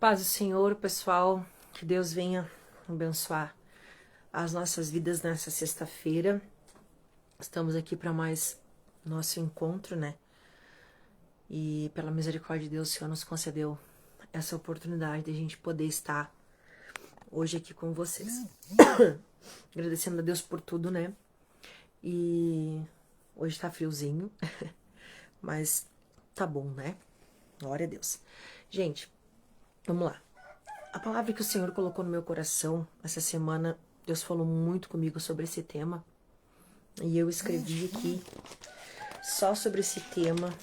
Paz do Senhor, pessoal, que Deus venha abençoar as nossas vidas nessa sexta-feira. Estamos aqui para mais nosso encontro, né? E pela misericórdia de Deus, o Senhor nos concedeu essa oportunidade de a gente poder estar hoje aqui com vocês. Agradecendo a Deus por tudo, né? E hoje tá friozinho, mas tá bom, né? Glória a Deus. Gente, vamos lá. A palavra que o Senhor colocou no meu coração essa semana, Deus falou muito comigo sobre esse tema. E eu escrevi aqui só sobre esse tema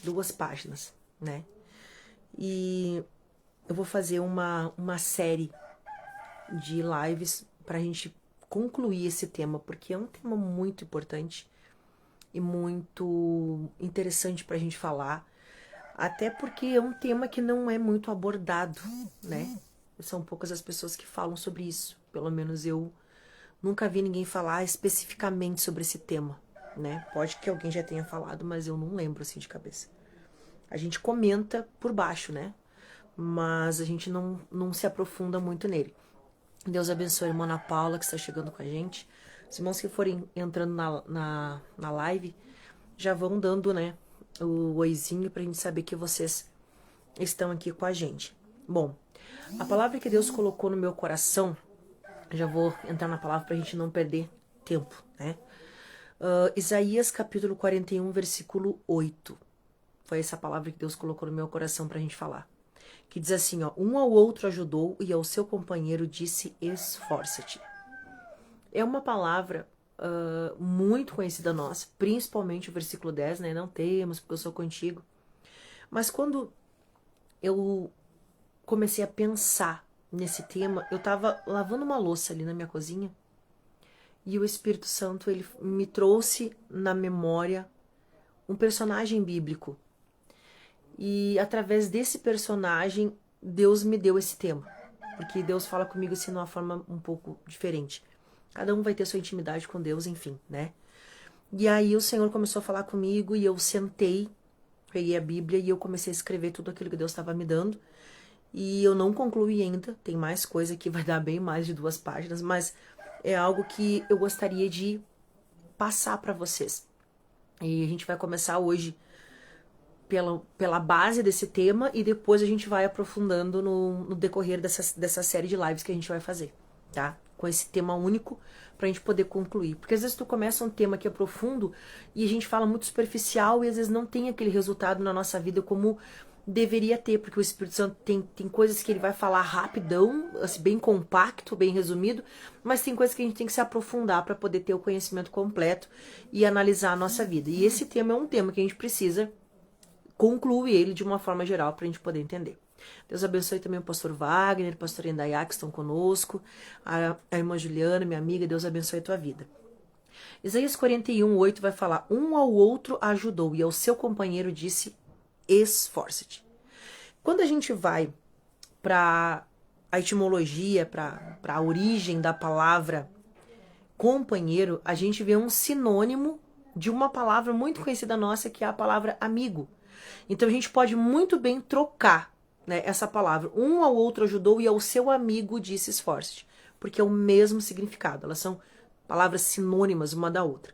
2 páginas, né? E eu vou fazer uma série de lives pra gente concluir esse tema, porque é um tema muito importante e muito interessante pra gente falar. Até porque é um tema que não é muito abordado, né? São poucas as pessoas que falam sobre isso. Pelo menos eu nunca vi ninguém falar especificamente sobre esse tema, né? Pode que alguém já tenha falado, mas eu não lembro assim de cabeça. A gente comenta por baixo, né? Mas a gente não se aprofunda muito nele. Deus abençoe a irmã Ana Paula, que está chegando com a gente. Os irmãos que forem entrando na live já vão dando, né, o oizinho pra gente saber que vocês estão aqui com a gente. Bom, a palavra que Deus colocou no meu coração, já vou entrar na palavra pra gente não perder tempo, né? Isaías capítulo 41, versículo 8. Foi essa palavra que Deus colocou no meu coração pra gente falar. Que diz assim, ó: um ao outro ajudou e ao seu companheiro disse, esforça-te. É uma palavra muito conhecida nossa, principalmente o versículo 10, né? Não temos, porque eu sou contigo. Mas quando eu comecei a pensar nesse tema, eu tava lavando uma louça ali na minha cozinha e o Espírito Santo, ele me trouxe na memória um personagem bíblico. E através desse personagem, Deus me deu esse tema. Porque Deus fala comigo assim de uma forma um pouco diferente. Cada um vai ter sua intimidade com Deus, enfim, né? E aí o Senhor começou a falar comigo e eu sentei, peguei a Bíblia e eu comecei a escrever tudo aquilo que Deus estava me dando. E eu não concluí ainda, tem mais coisa que vai dar bem mais de 2 páginas, mas é algo que eu gostaria de passar para vocês. E a gente vai começar hoje pela base desse tema e depois a gente vai aprofundando no decorrer dessa série de lives que a gente vai fazer, tá? Com esse tema único pra gente poder concluir. Porque às vezes tu começa um tema que é profundo e a gente fala muito superficial e às vezes não tem aquele resultado na nossa vida como deveria ter, porque o Espírito Santo tem coisas que ele vai falar rapidão, assim, bem compacto, bem resumido, mas tem coisas que a gente tem que se aprofundar para poder ter o conhecimento completo e analisar a nossa vida. E esse tema é um tema que a gente precisa concluir ele de uma forma geral para a gente poder entender. Deus abençoe também o pastor Wagner, o pastor Indaiá, que estão conosco, a irmã Juliana, minha amiga, Deus abençoe a tua vida. Isaías 41, 8 vai falar, um ao outro ajudou e ao seu companheiro disse, esforça-te. Quando a gente vai para a etimologia, para a origem da palavra companheiro, a gente vê um sinônimo de uma palavra muito conhecida nossa, que é a palavra amigo. Então a gente pode muito bem trocar, né, essa palavra. Um ao outro ajudou e ao seu amigo disse esforce-te. Porque é o mesmo significado. Elas são palavras sinônimas uma da outra.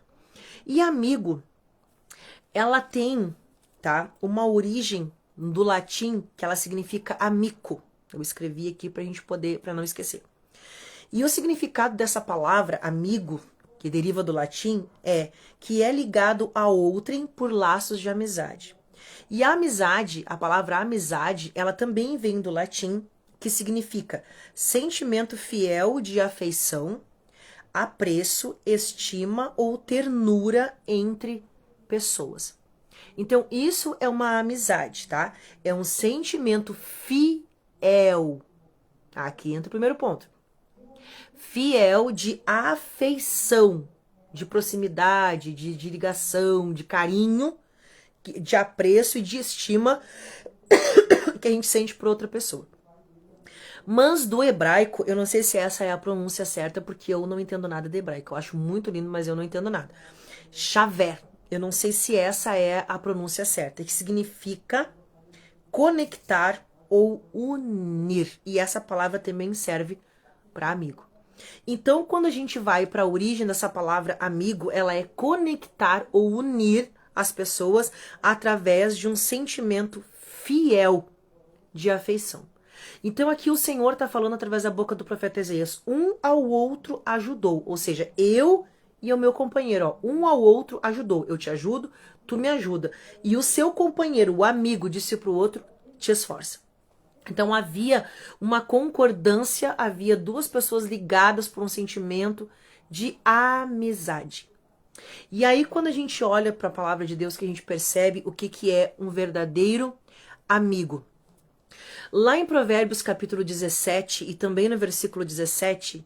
E amigo, ela tem, tá, uma origem do latim que ela significa amico. Eu escrevi aqui pra gente poder, pra não esquecer. E o significado dessa palavra, amigo, que deriva do latim, é que é ligado a outrem por laços de amizade. E a amizade, a palavra amizade, ela também vem do latim, que significa sentimento fiel de afeição, apreço, estima ou ternura entre pessoas. Então, isso é uma amizade, tá? É um sentimento fiel. Aqui entra o primeiro ponto. Fiel de afeição, de proximidade, de ligação, de carinho, de apreço e de estima que a gente sente por outra pessoa. Mas do hebraico, eu não sei se essa é a pronúncia certa, porque eu não entendo nada de hebraico. Eu acho muito lindo, mas eu não entendo nada. Chaver. Eu não sei se essa é a pronúncia certa, que significa conectar ou unir. E essa palavra também serve para amigo. Então, quando a gente vai para a origem dessa palavra amigo, ela é conectar ou unir as pessoas através de um sentimento fiel de afeição. Então aqui o Senhor está falando através da boca do profeta Isaías, um ao outro ajudou, ou seja, eu e o meu companheiro, ó, um ao outro ajudou, eu te ajudo, tu me ajuda, e o seu companheiro, o amigo, disse para o outro, te esforça. Então havia uma concordância, havia duas pessoas ligadas por um sentimento de amizade. E aí quando a gente olha para a palavra de Deus, que a gente percebe o que é um verdadeiro amigo. Lá em Provérbios capítulo 17 e também no versículo 17,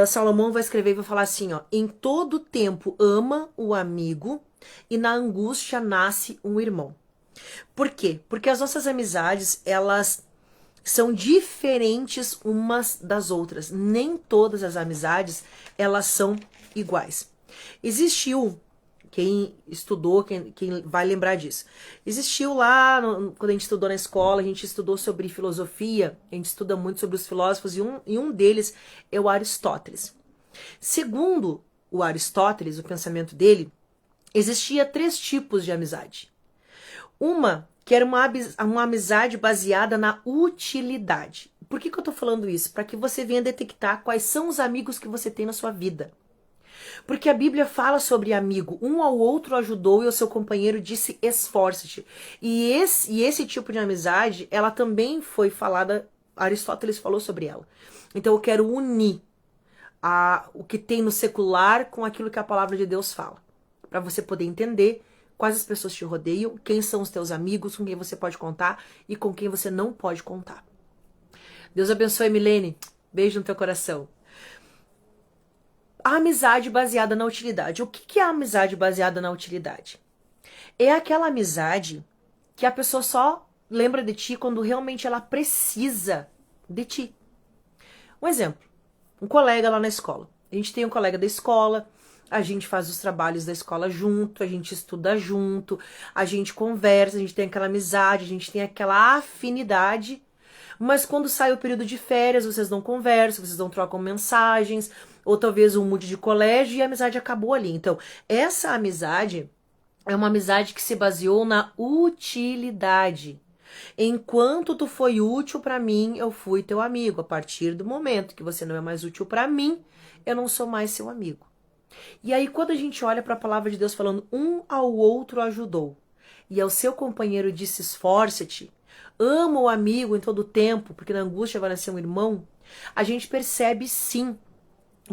Salomão vai escrever e vai falar assim, ó, em todo tempo ama o amigo e na angústia nasce um irmão. Por quê? Porque as nossas amizades, elas são diferentes umas das outras. Nem todas as amizades, elas são iguais. Existiu, quem estudou, quem vai lembrar disso. Existiu lá, quando a gente estudou na escola, a gente estudou sobre filosofia, a gente estuda muito sobre os filósofos, e um deles é o Aristóteles. Segundo o Aristóteles, o pensamento dele, existia 3 tipos de amizade. Uma que era uma amizade baseada na utilidade. Por que eu tô falando isso? Para que você venha detectar quais são os amigos que você tem na sua vida. Porque a Bíblia fala sobre amigo, um ao outro ajudou e o seu companheiro disse esforça-te. E esse tipo de amizade, ela também foi falada, Aristóteles falou sobre ela. Então eu quero unir o que tem no secular com aquilo que a palavra de Deus fala. Para você poder entender quais as pessoas te rodeiam, quem são os teus amigos, com quem você pode contar e com quem você não pode contar. Deus abençoe, Milene. Beijo no teu coração. A amizade baseada na utilidade. O que é a amizade baseada na utilidade? É aquela amizade que a pessoa só lembra de ti quando realmente ela precisa de ti. Um exemplo, um colega lá na escola. A gente tem um colega da escola, a gente faz os trabalhos da escola junto, a gente estuda junto, a gente conversa, a gente tem aquela amizade, a gente tem aquela afinidade, mas quando sai o período de férias, vocês não conversam, vocês não trocam mensagens, ou talvez um mude de colégio e a amizade acabou ali. Então, essa amizade é uma amizade que se baseou na utilidade. Enquanto tu foi útil para mim, eu fui teu amigo. A partir do momento que você não é mais útil para mim, eu não sou mais seu amigo. E aí, quando a gente olha para a palavra de Deus falando um ao outro ajudou, e ao seu companheiro disse esforça-te, ama o amigo em todo o tempo, porque na angústia vai nascer um irmão, a gente percebe sim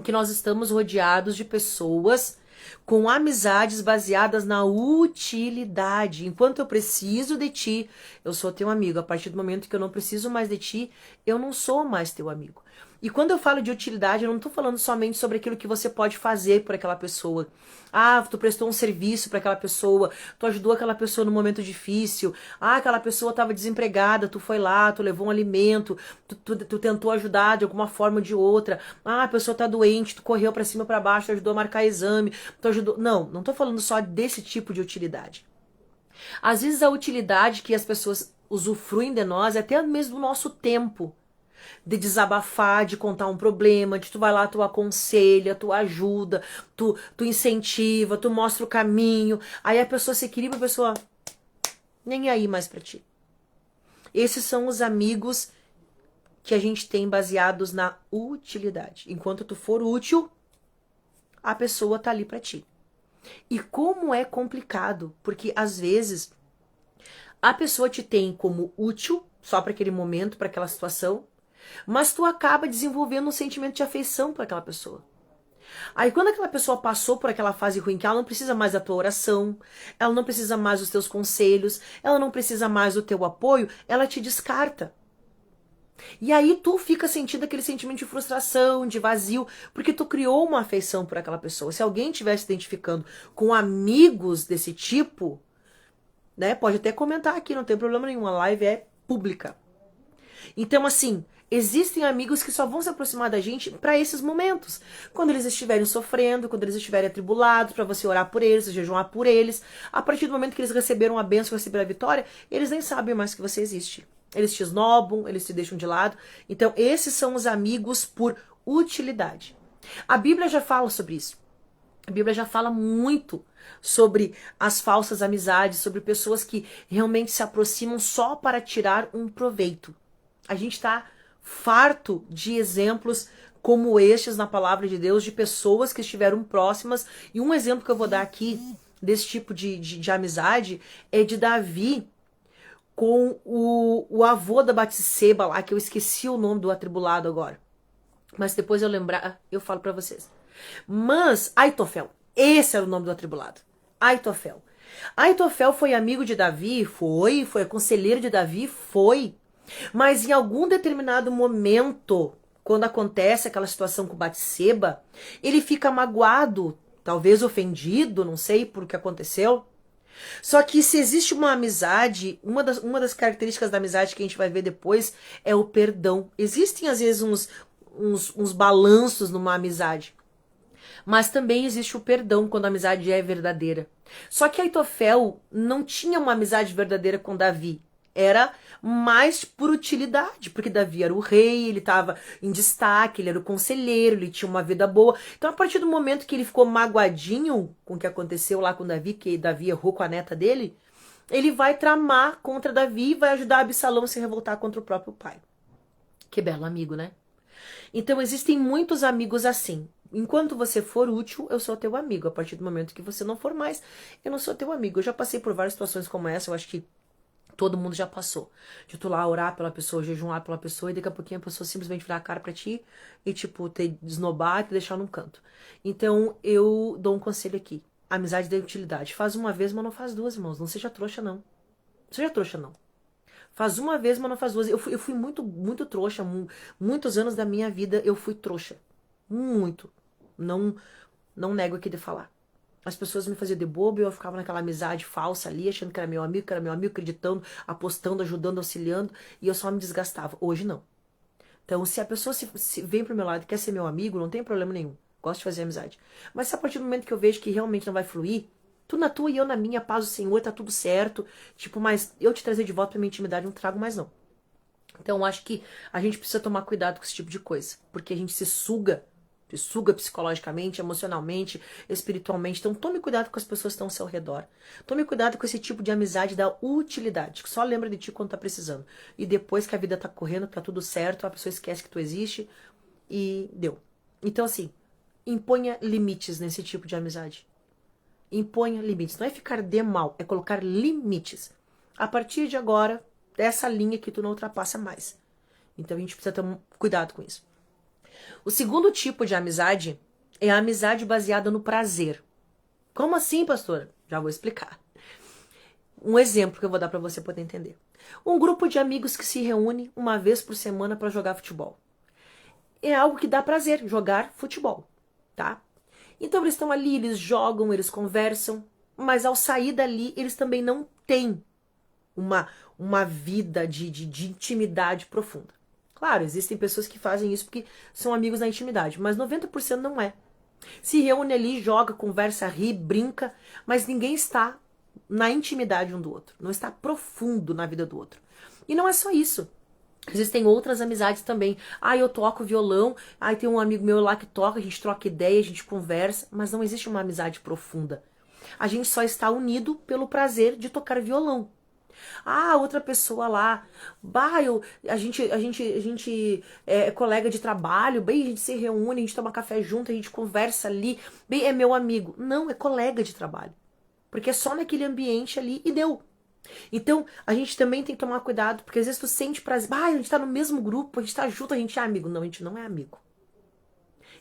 que nós estamos rodeados de pessoas com amizades baseadas na utilidade. Enquanto eu preciso de ti, eu sou teu amigo. A partir do momento que eu não preciso mais de ti, eu não sou mais teu amigo. E quando eu falo de utilidade, eu não estou falando somente sobre aquilo que você pode fazer por aquela pessoa. Ah, tu prestou um serviço para aquela pessoa, tu ajudou aquela pessoa no momento difícil. Ah, aquela pessoa estava desempregada, tu foi lá, tu levou um alimento, tu tentou ajudar de alguma forma ou de outra. Ah, a pessoa está doente, tu correu para cima e para baixo, tu ajudou a marcar exame, tu ajudou... Não estou falando só desse tipo de utilidade. Às vezes a utilidade que as pessoas usufruem de nós é até mesmo do nosso tempo. De desabafar, de contar um problema, de tu vai lá, tu aconselha, tu ajuda, tu incentiva, tu mostra o caminho, aí a pessoa se equilibra, a pessoa nem aí mais pra ti. Esses são os amigos que a gente tem baseados na utilidade. Enquanto tu for útil, a pessoa tá ali pra ti. E como é complicado, porque às vezes a pessoa te tem como útil, só para aquele momento, para aquela situação, mas tu acaba desenvolvendo um sentimento de afeição por aquela pessoa. Aí quando aquela pessoa passou por aquela fase ruim, que ela não precisa mais da tua oração, ela não precisa mais dos teus conselhos, ela não precisa mais do teu apoio, ela te descarta. E aí tu fica sentindo aquele sentimento de frustração, de vazio, porque tu criou uma afeição por aquela pessoa. Se alguém estiver se identificando com amigos desse tipo, né, pode até comentar aqui, não tem problema nenhum, a live é pública. Então assim, existem amigos que só vão se aproximar da gente para esses momentos. Quando eles estiverem sofrendo, quando eles estiverem atribulados, para você orar por eles, jejuar por eles. A partir do momento que eles receberam a bênção, receberam a vitória, eles nem sabem mais que você existe. Eles te esnobam, eles te deixam de lado. Então, esses são os amigos por utilidade. A Bíblia já fala sobre isso. A Bíblia já fala muito sobre as falsas amizades, sobre pessoas que realmente se aproximam só para tirar um proveito. A gente está farto de exemplos como estes na palavra de Deus, de pessoas que estiveram próximas. E um exemplo que eu vou dar aqui desse tipo de amizade é de Davi com o avô da Batseba lá, que eu esqueci o nome do atribulado agora. Mas depois eu lembrar, eu falo pra vocês. Mas Aitofel, esse era o nome do atribulado. Aitofel. Aitofel foi amigo de Davi? Foi conselheiro de Davi? Foi. Mas em algum determinado momento, quando acontece aquela situação com Batseba, ele fica magoado, talvez ofendido, não sei por o que aconteceu. Só que se existe uma amizade, uma das características da amizade que a gente vai ver depois é o perdão. Existem às vezes uns balanços numa amizade. Mas também existe o perdão quando a amizade é verdadeira. Só que Aitofel não tinha uma amizade verdadeira com Davi. Era mais por utilidade, porque Davi era o rei, ele estava em destaque, ele era o conselheiro, ele tinha uma vida boa. Então, a partir do momento que ele ficou magoadinho com o que aconteceu lá com Davi, que Davi errou com a neta dele, ele vai tramar contra Davi e vai ajudar Absalão a se revoltar contra o próprio pai. Que belo amigo, né? Então, existem muitos amigos assim. Enquanto você for útil, eu sou teu amigo. A partir do momento que você não for mais, eu não sou teu amigo. Eu já passei por várias situações como essa, eu acho que todo mundo já passou. De tu lá orar pela pessoa, jejuar pela pessoa, e daqui a pouquinho a pessoa simplesmente virar a cara pra ti e, tipo, te desnobar e te deixar num canto. Então, eu dou um conselho aqui. Amizade de utilidade. Faz uma vez, mas não faz duas, irmãos. Não seja trouxa, não. Não seja trouxa, não. Faz uma vez, mas não faz duas. Eu fui muito trouxa. Muitos anos da minha vida eu fui trouxa. Muito. Não nego aqui de falar. As pessoas me faziam de bobo e eu ficava naquela amizade falsa ali, achando que era meu amigo, acreditando, apostando, ajudando, auxiliando, e eu só me desgastava. Hoje não. Então, se a pessoa se vem pro meu lado e quer ser meu amigo, não tem problema nenhum. Gosto de fazer amizade. Mas se a partir do momento que eu vejo que realmente não vai fluir, tu na tua e eu na minha, paz do Senhor, tá tudo certo. Tipo, mas eu te trazer de volta pra minha intimidade, não trago mais não. Então, eu acho que a gente precisa tomar cuidado com esse tipo de coisa. Porque a gente se suga psicologicamente, emocionalmente, espiritualmente. Então tome cuidado com as pessoas que estão ao seu redor. Tome cuidado com esse tipo de amizade da utilidade, que só lembra de ti quando tá precisando. E depois que a vida tá correndo, tá tudo certo, a pessoa esquece que tu existe e deu. Então assim, imponha limites nesse tipo de amizade. Imponha limites. Não é ficar de mal, é colocar limites. A partir de agora, dessa linha que tu não ultrapassa mais. Então a gente precisa ter cuidado com isso. O segundo tipo de amizade é a amizade baseada no prazer. Como assim, pastora? Já vou explicar. Um exemplo que eu vou dar para você poder entender. Um grupo de amigos que se reúne uma vez por semana para jogar futebol. É algo que dá prazer, jogar futebol, tá? Então eles estão ali, eles jogam, eles conversam, mas ao sair dali eles também não têm uma vida de intimidade profunda. Claro, existem pessoas que fazem isso porque são amigos na intimidade, mas 90% não é. Se reúne ali, joga, conversa, ri, brinca, mas ninguém está na intimidade um do outro, não está profundo na vida do outro. E não é só isso. Existem outras amizades também. Ah, eu toco violão, aí tem um amigo meu lá que toca, a gente troca ideia, a gente conversa, mas não existe uma amizade profunda. A gente só está unido pelo prazer de tocar violão. Ah, outra pessoa lá, bah, a gente é colega de trabalho, bem, a gente se reúne, a gente toma café junto, a gente conversa ali, bem, é meu amigo. Não, é colega de trabalho. Porque é só naquele ambiente ali e deu. Então, a gente também tem que tomar cuidado, porque às vezes tu sente prazer, bah, a gente tá no mesmo grupo, a gente tá junto, a gente é amigo. Não, a gente não é amigo.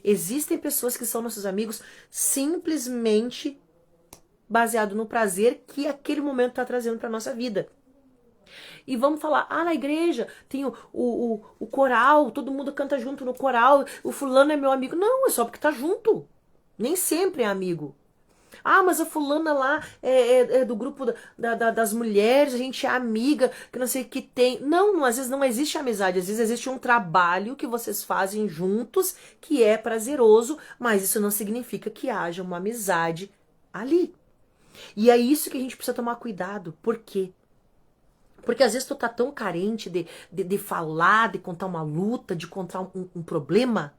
Existem pessoas que são nossos amigos simplesmente baseado no prazer que aquele momento está trazendo para nossa vida. E vamos falar, na igreja tem o coral, todo mundo canta junto no coral, o fulano é meu amigo. Não, é só porque tá junto. Nem sempre é amigo. Ah, mas a fulana lá é do grupo das mulheres, a gente é amiga, que não sei o que tem. Não, às vezes não existe amizade, às vezes existe um trabalho que vocês fazem juntos, que é prazeroso, mas isso não significa que haja uma amizade ali. E é isso que a gente precisa tomar cuidado. Por quê? Porque às vezes tu tá tão carente de falar, de contar uma luta, de contar um problema,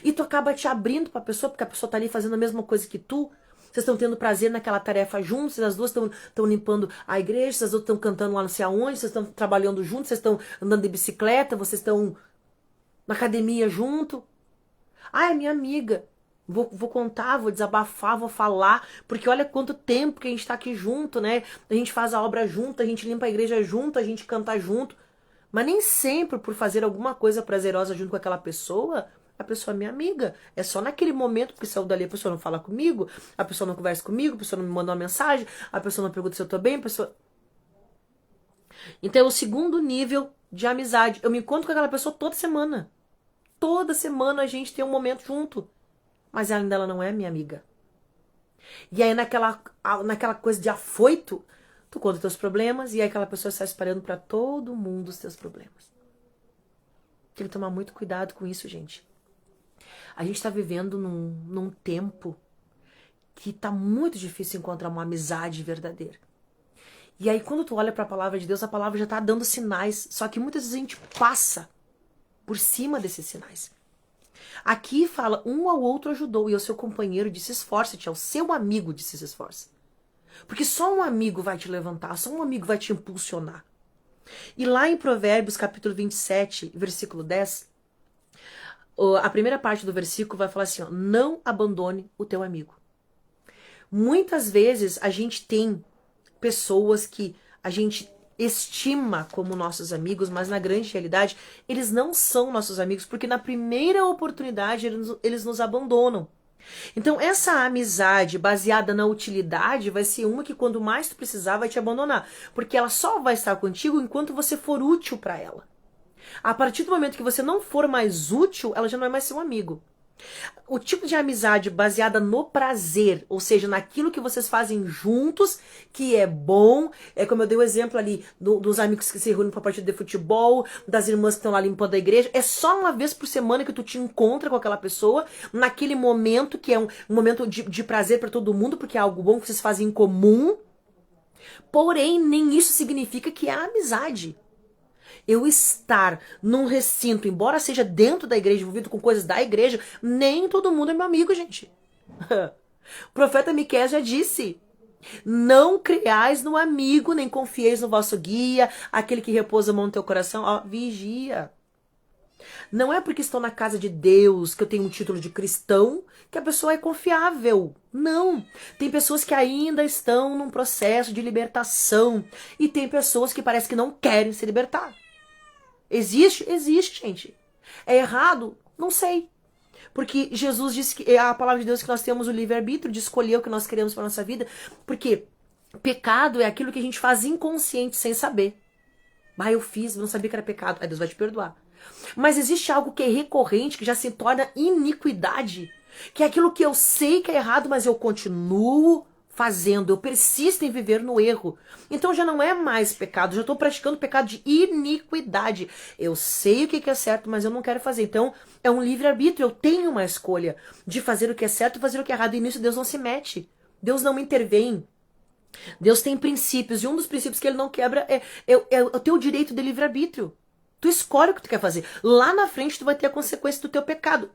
e tu acaba te abrindo pra pessoa, porque a pessoa tá ali fazendo a mesma coisa que tu. Vocês estão tendo prazer naquela tarefa juntos, as duas estão limpando a igreja, vocês estão cantando lá não sei aonde, vocês estão trabalhando juntos, vocês estão andando de bicicleta, vocês estão na academia junto. Ah, é minha amiga. Vou contar, vou desabafar, vou falar, porque olha quanto tempo que a gente tá aqui junto, né? A gente faz a obra junto, a gente limpa a igreja junto, a gente canta junto. Mas nem sempre por fazer alguma coisa prazerosa junto com aquela pessoa, a pessoa é minha amiga. É só naquele momento, porque saiu dali, a pessoa não fala comigo, a pessoa não conversa comigo, a pessoa não me manda uma mensagem, a pessoa não pergunta se eu tô bem, a pessoa... Então é o segundo nível de amizade. Eu me encontro com aquela pessoa toda semana. Toda semana a gente tem um momento junto. Mas ainda ela não é minha amiga. E aí naquela coisa de afoito, tu conta os teus problemas e aí aquela pessoa está espalhando para todo mundo os teus problemas. Tem que tomar muito cuidado com isso, gente. A gente está vivendo num tempo que tá muito difícil encontrar uma amizade verdadeira. E aí quando tu olha para a palavra de Deus, a palavra já tá dando sinais, só que muitas vezes a gente passa por cima desses sinais. Aqui fala, um ao outro ajudou, e ao seu companheiro disse, esforça-te, ao seu amigo disse, se esforça. Porque só um amigo vai te levantar, só um amigo vai te impulsionar. E lá em Provérbios, capítulo 27, versículo 10, a primeira parte do versículo vai falar assim, ó, não abandone o teu amigo. Muitas vezes a gente tem pessoas que a gente estima como nossos amigos, mas na grande realidade eles não são nossos amigos, porque na primeira oportunidade eles nos abandonam. Então essa amizade baseada na utilidade vai ser uma que quando mais tu precisar vai te abandonar, porque ela só vai estar contigo enquanto você for útil para ela. A partir do momento que você não for mais útil, ela já não é mais seu amigo. O tipo de amizade baseada no prazer, ou seja, naquilo que vocês fazem juntos, que é bom, é como eu dei o exemplo ali dos amigos que se reúnem para partida de futebol, das irmãs que estão lá limpando a igreja, é só uma vez por semana que tu te encontra com aquela pessoa, naquele momento que é um momento de prazer para todo mundo, porque é algo bom que vocês fazem em comum, porém nem isso significa que é amizade. Eu estar num recinto, embora seja dentro da igreja, envolvido com coisas da igreja, nem todo mundo é meu amigo, gente. O profeta Miqueias já disse, não creais no amigo, nem confieis no vosso guia, aquele que repousa a mão no teu coração, ó, vigia. Não é porque estou na casa de Deus, que eu tenho um título de cristão, que a pessoa é confiável. Não. Tem pessoas que ainda estão num processo de libertação, e tem pessoas que parece que não querem se libertar. Existe? Existe, gente. É errado? Não sei. Porque Jesus disse que a palavra de Deus que nós temos o livre-arbítrio de escolher o que nós queremos para nossa vida. Porque pecado é aquilo que a gente faz inconsciente, sem saber. Ah, eu fiz, não sabia que era pecado. Aí Deus vai te perdoar. Mas existe algo que é recorrente, que já se torna iniquidade. Que é aquilo que eu sei que é errado, mas eu continuo fazendo, eu persisto em viver no erro. Então já não é mais pecado, já estou praticando pecado de iniquidade. Eu sei o que é certo, mas eu não quero fazer. Então é um livre-arbítrio, eu tenho uma escolha de fazer o que é certo e fazer o que é errado. E nisso Deus não se mete, Deus não intervém. Deus tem princípios, e um dos princípios que ele não quebra é o teu direito de livre-arbítrio. Tu escolhe o que tu quer fazer. Lá na frente tu vai ter a consequência do teu pecado.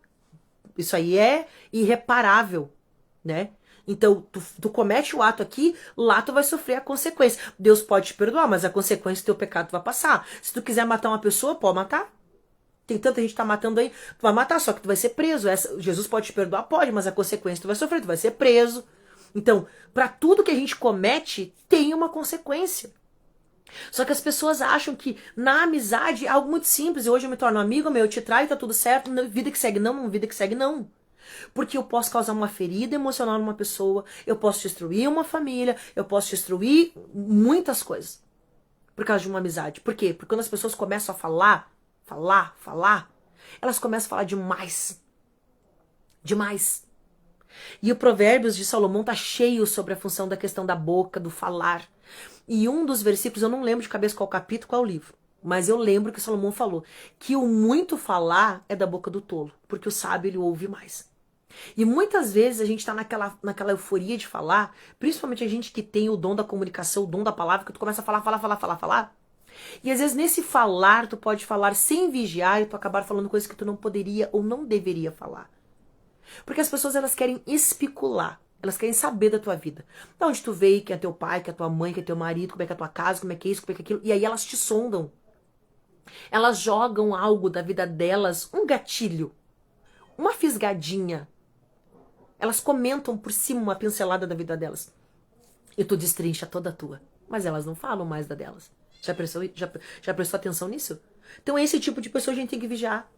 Isso aí é irreparável, né? Então, tu comete o ato aqui, lá tu vai sofrer a consequência. Deus pode te perdoar, mas a consequência do teu pecado vai passar. Se tu quiser matar uma pessoa, pode matar. Tem tanta gente que tá matando aí, tu vai matar, só que tu vai ser preso. Jesus pode te perdoar? Pode, mas a consequência tu vai sofrer, tu vai ser preso. Então, para tudo que a gente comete, tem uma consequência. Só que as pessoas acham que na amizade é algo muito simples. Hoje eu me torno amigo, eu te traio, tá tudo certo. Vida que segue não, vida que segue não. Porque eu posso causar uma ferida emocional numa pessoa, eu posso destruir uma família, eu posso destruir muitas coisas. Por causa de uma amizade. Por quê? Porque quando as pessoas começam a falar, elas começam a falar demais. Demais. E o Provérbios de Salomão tá cheio sobre a função da questão da boca, do falar. E um dos versículos, eu não lembro de cabeça qual capítulo, qual livro, mas eu lembro que Salomão falou que o muito falar é da boca do tolo, porque o sábio ele ouve mais. E muitas vezes a gente tá naquela euforia de falar, principalmente a gente que tem o dom da comunicação, o dom da palavra, que tu começa a falar. E às vezes nesse falar, tu pode falar sem vigiar e tu acabar falando coisas que tu não poderia ou não deveria falar. Porque as pessoas, elas querem especular. Elas querem saber da tua vida. De onde tu veio, quem é teu pai, quem é tua mãe, quem é teu marido, como é que é a tua casa, como é que é isso, como é que é aquilo. E aí elas te sondam. Elas jogam algo da vida delas, um gatilho, uma fisgadinha. Elas comentam por cima uma pincelada da vida delas. E tu destrincha toda a tua. Mas elas não falam mais da delas. Já prestou atenção nisso? Então esse tipo de pessoa a gente tem que vigiar.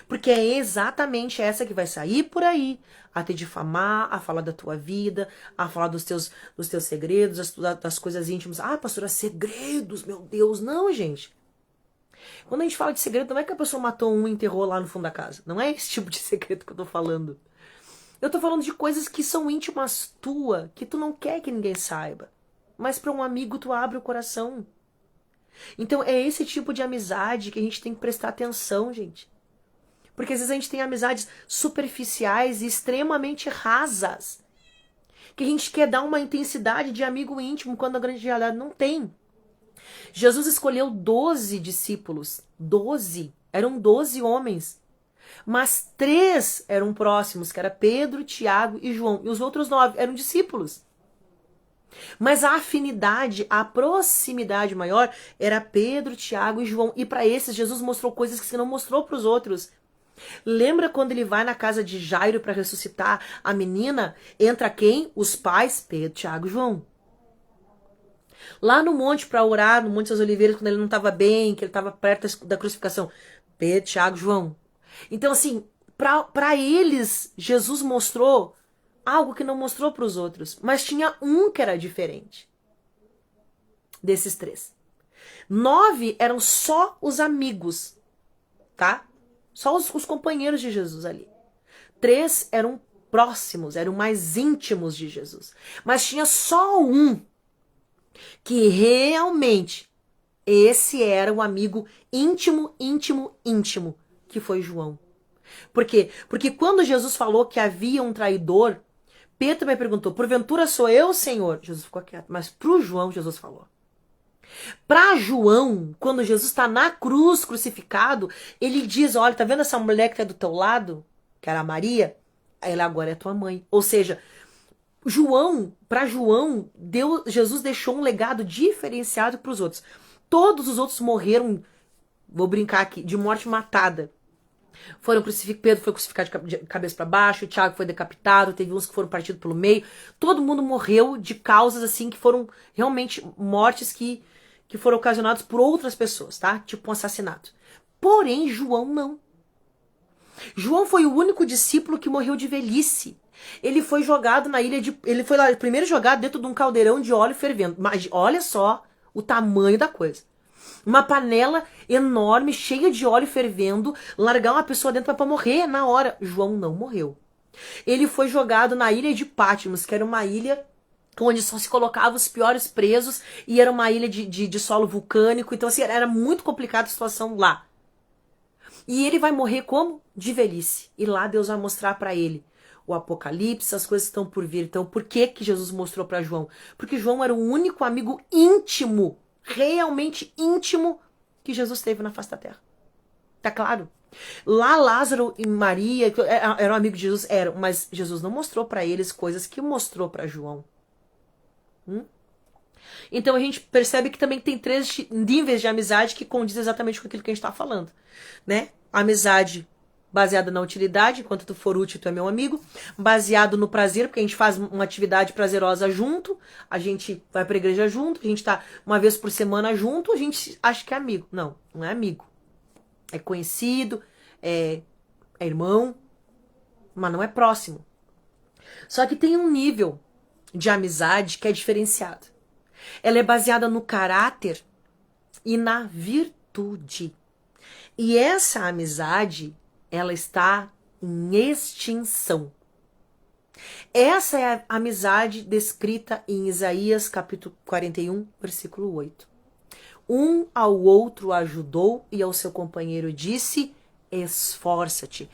Porque é exatamente essa que vai sair por aí a te difamar, a falar da tua vida, a falar dos teus segredos, das coisas íntimas. Ah, pastora, segredos, meu Deus. Não, gente. Quando a gente fala de segredo, não é que a pessoa matou um e enterrou lá no fundo da casa. Não é esse tipo de segredo que eu tô falando. Eu tô falando de coisas que são íntimas tua, que tu não quer que ninguém saiba. Mas para um amigo tu abre o coração. Então é esse tipo de amizade que a gente tem que prestar atenção, gente. Porque às vezes a gente tem amizades superficiais e extremamente rasas. Que a gente quer dar uma intensidade de amigo íntimo quando a grande realidade não tem. Jesus escolheu 12 discípulos. 12. Eram 12 homens. Mas 3 eram próximos, que era Pedro, Tiago e João. E os outros 9 eram discípulos. Mas a afinidade, a proximidade maior era Pedro, Tiago e João. E para esses, Jesus mostrou coisas que não mostrou para os outros. Lembra quando ele vai na casa de Jairo para ressuscitar a menina? Entra quem? Os pais, Pedro, Tiago e João. Lá no monte para orar, no Monte das Oliveiras, quando ele não estava bem, que ele estava perto da crucificação, Pedro, Tiago e João. Então assim, para eles, Jesus mostrou algo que não mostrou para os outros. Mas tinha um que era diferente desses 3. 9 eram só os amigos, tá? Só os companheiros de Jesus ali. 3 eram próximos, eram mais íntimos de Jesus. Mas tinha só um que realmente esse era o amigo íntimo, íntimo, íntimo, que foi João. Por quê? Porque quando Jesus falou que havia um traidor, Pedro também perguntou, porventura sou eu, Senhor? Jesus ficou quieto, mas pro João Jesus falou. Para João, quando Jesus está na cruz crucificado, ele diz, olha, tá vendo essa mulher que está do teu lado? Que era a Maria? Ela agora é tua mãe. Ou seja, para João, Jesus deixou um legado diferenciado para os outros. Todos os outros morreram, vou brincar aqui, de morte matada. Pedro foi crucificado de cabeça para baixo, Tiago foi decapitado, teve uns que foram partidos pelo meio. Todo mundo morreu de causas assim que foram realmente mortes que foram ocasionadas por outras pessoas, tá? Tipo um assassinato. Porém, João não. João foi o único discípulo que morreu de velhice. Ele foi jogado na ilha de... Ele foi lá, primeiro jogado dentro de um caldeirão de óleo fervendo. Mas olha só o tamanho da coisa. Uma panela enorme, cheia de óleo fervendo, largar uma pessoa dentro para morrer na hora. João não morreu. Ele foi jogado na ilha de Patmos, que era uma ilha onde só se colocava os piores presos, e era uma ilha de solo vulcânico, então assim, era muito complicada a situação lá. E ele vai morrer como? De velhice. E lá Deus vai mostrar para ele o Apocalipse, as coisas que estão por vir. Então, por que Jesus mostrou para João? Porque João era o único amigo íntimo, realmente íntimo, que Jesus teve na face da terra. Tá claro? Lá Lázaro e Maria eram amigos de Jesus, eram, mas Jesus não mostrou para eles coisas que mostrou para João. Então a gente percebe que também tem 3 níveis de amizade que condiz exatamente com aquilo que a gente está falando, né? Amizade baseada na utilidade, enquanto tu for útil, tu é meu amigo. Baseado no prazer, porque a gente faz uma atividade prazerosa junto, a gente vai pra igreja junto, a gente tá uma vez por semana junto, a gente acha que é amigo. Não, não é amigo. É conhecido, é irmão, mas não é próximo. Só que tem um nível de amizade que é diferenciado. Ela é baseada no caráter e na virtude. E essa amizade, ela está em extinção. Essa é a amizade descrita em Isaías capítulo 41, versículo 8. Um ao outro ajudou e ao seu companheiro disse, esforça-te.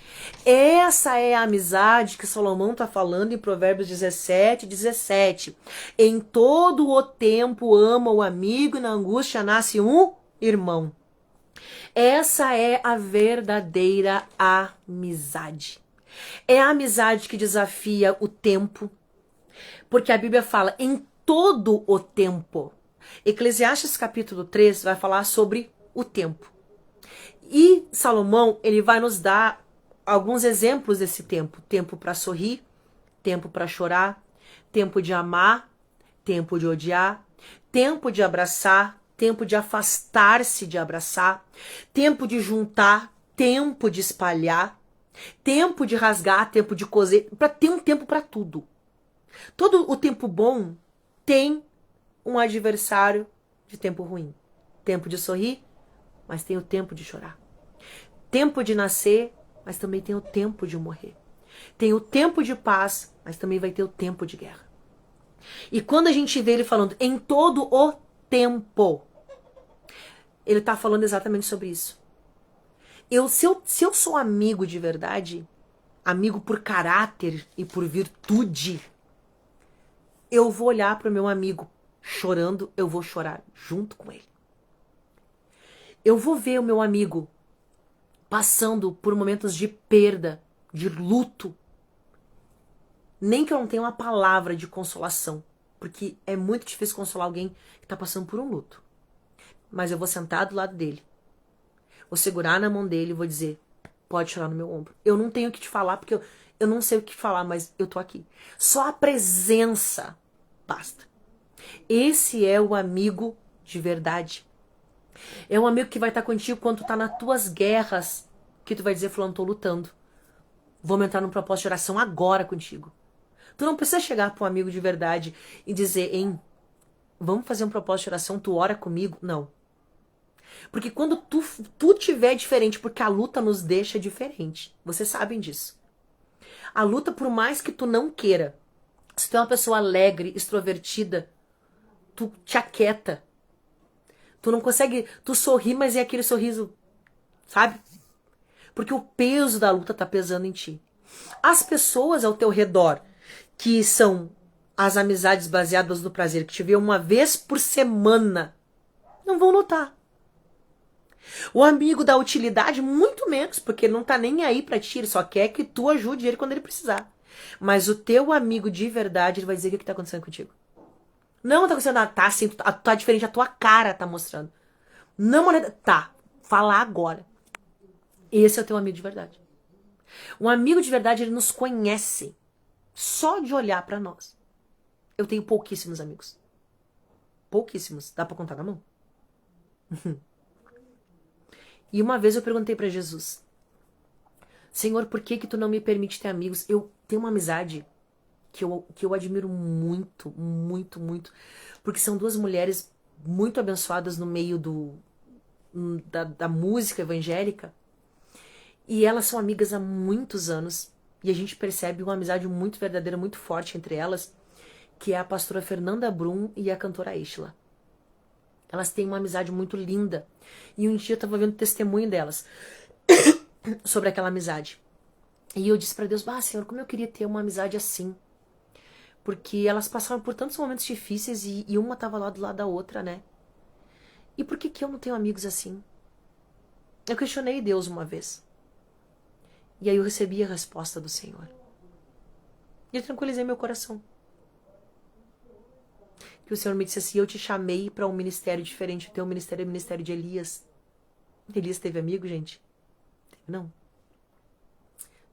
Essa é a amizade que Salomão está falando em Provérbios 17. Em todo o tempo ama o amigo e na angústia nasce um irmão. Essa é a verdadeira amizade. É a amizade que desafia o tempo, porque a Bíblia fala em todo o tempo. Eclesiastes capítulo 3 vai falar sobre o tempo. E Salomão, ele vai nos dar alguns exemplos desse tempo. Tempo para sorrir, tempo para chorar, tempo de amar, tempo de odiar, tempo de abraçar, tempo de afastar-se de abraçar, tempo de juntar, tempo de espalhar, tempo de rasgar, tempo de coser, para ter um tempo para tudo. Todo o tempo bom tem um adversário de tempo ruim. Tempo de sorrir, mas tem o tempo de chorar. Tempo de nascer, mas também tem o tempo de morrer. Tem o tempo de paz, mas também vai ter o tempo de guerra. E quando a gente vê ele falando em todo o tempo, ele está falando exatamente sobre isso. Se eu sou amigo de verdade, amigo por caráter e por virtude, eu vou olhar para o meu amigo chorando, eu vou chorar junto com ele. Eu vou ver o meu amigo passando por momentos de perda, de luto. Nem que eu não tenha uma palavra de consolação, porque é muito difícil consolar alguém que está passando por um luto. Mas eu vou sentar do lado dele, vou segurar na mão dele e vou dizer, pode chorar no meu ombro. Eu não tenho o que te falar, porque eu não sei o que falar, mas eu tô aqui. Só a presença basta. Esse é o amigo de verdade. É um amigo que vai estar contigo quando tu tá nas tuas guerras, que tu vai dizer, fulano, tô lutando. Vamos entrar num propósito de oração agora contigo. Tu não precisa chegar para um amigo de verdade e dizer, hein, vamos fazer um propósito de oração, tu ora comigo? Não. Porque quando tu tiver diferente, porque a luta nos deixa diferente. Vocês sabem disso. A luta, por mais que tu não queira, se tu é uma pessoa alegre, extrovertida, tu te aquieta. Tu não consegue, tu sorri, mas é aquele sorriso, sabe? Porque o peso da luta tá pesando em ti. As pessoas ao teu redor, que são as amizades baseadas no prazer, que te vê uma vez por semana, não vão notar. O amigo da utilidade, muito menos, porque ele não tá nem aí pra ti, ele só quer que tu ajude ele quando ele precisar. Mas o teu amigo de verdade, ele vai dizer o que tá acontecendo contigo. Não tá acontecendo nada, tá assim, tu tá diferente, a tua cara tá mostrando. Não, moneda, tá, fala agora. Esse é o teu amigo de verdade. Um amigo de verdade, ele nos conhece só de olhar pra nós. Eu tenho pouquíssimos amigos. Pouquíssimos, dá pra contar na mão. E uma vez eu perguntei pra Jesus, Senhor, por que tu não me permite ter amigos? Eu tenho uma amizade que eu admiro muito, muito, muito, porque são duas mulheres muito abençoadas no meio da música evangélica, e elas são amigas há muitos anos, e a gente percebe uma amizade muito verdadeira, muito forte entre elas, que é a pastora Fernanda Brum e a cantora Ishla. Elas têm uma amizade muito linda. E um dia eu estava vendo testemunho delas sobre aquela amizade. E eu disse para Deus, Senhor, como eu queria ter uma amizade assim. Porque elas passaram por tantos momentos difíceis e uma estava lá do lado da outra, né? E por que eu não tenho amigos assim? Eu questionei Deus uma vez. E aí eu recebi a resposta do Senhor. E eu tranquilizei meu coração. Que o Senhor me disse assim, eu te chamei para um ministério diferente. O teu ministério é o ministério de Elias. Elias teve amigo, gente? Não.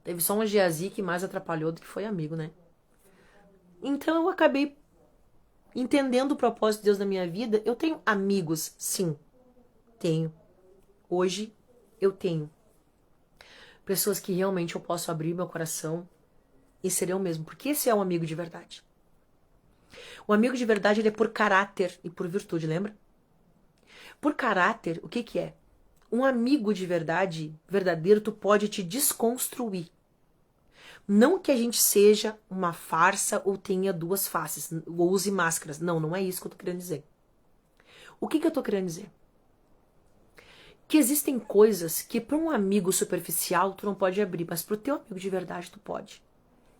Teve só um Geazi que mais atrapalhou do que foi amigo, né? Então eu acabei entendendo o propósito de Deus na minha vida. Eu tenho amigos, sim. Tenho. Hoje eu tenho. Pessoas que realmente eu posso abrir meu coração e ser eu mesmo. Porque esse é um amigo de verdade. O amigo de verdade, ele é por caráter e por virtude, lembra? Por caráter, o que é? Um amigo de verdade, verdadeiro, tu pode te desconstruir. Não que a gente seja uma farsa ou tenha duas faces, ou use máscaras. Não, não é isso que eu tô querendo dizer. O que eu tô querendo dizer? Que existem coisas que para um amigo superficial tu não pode abrir, mas pro teu amigo de verdade tu pode.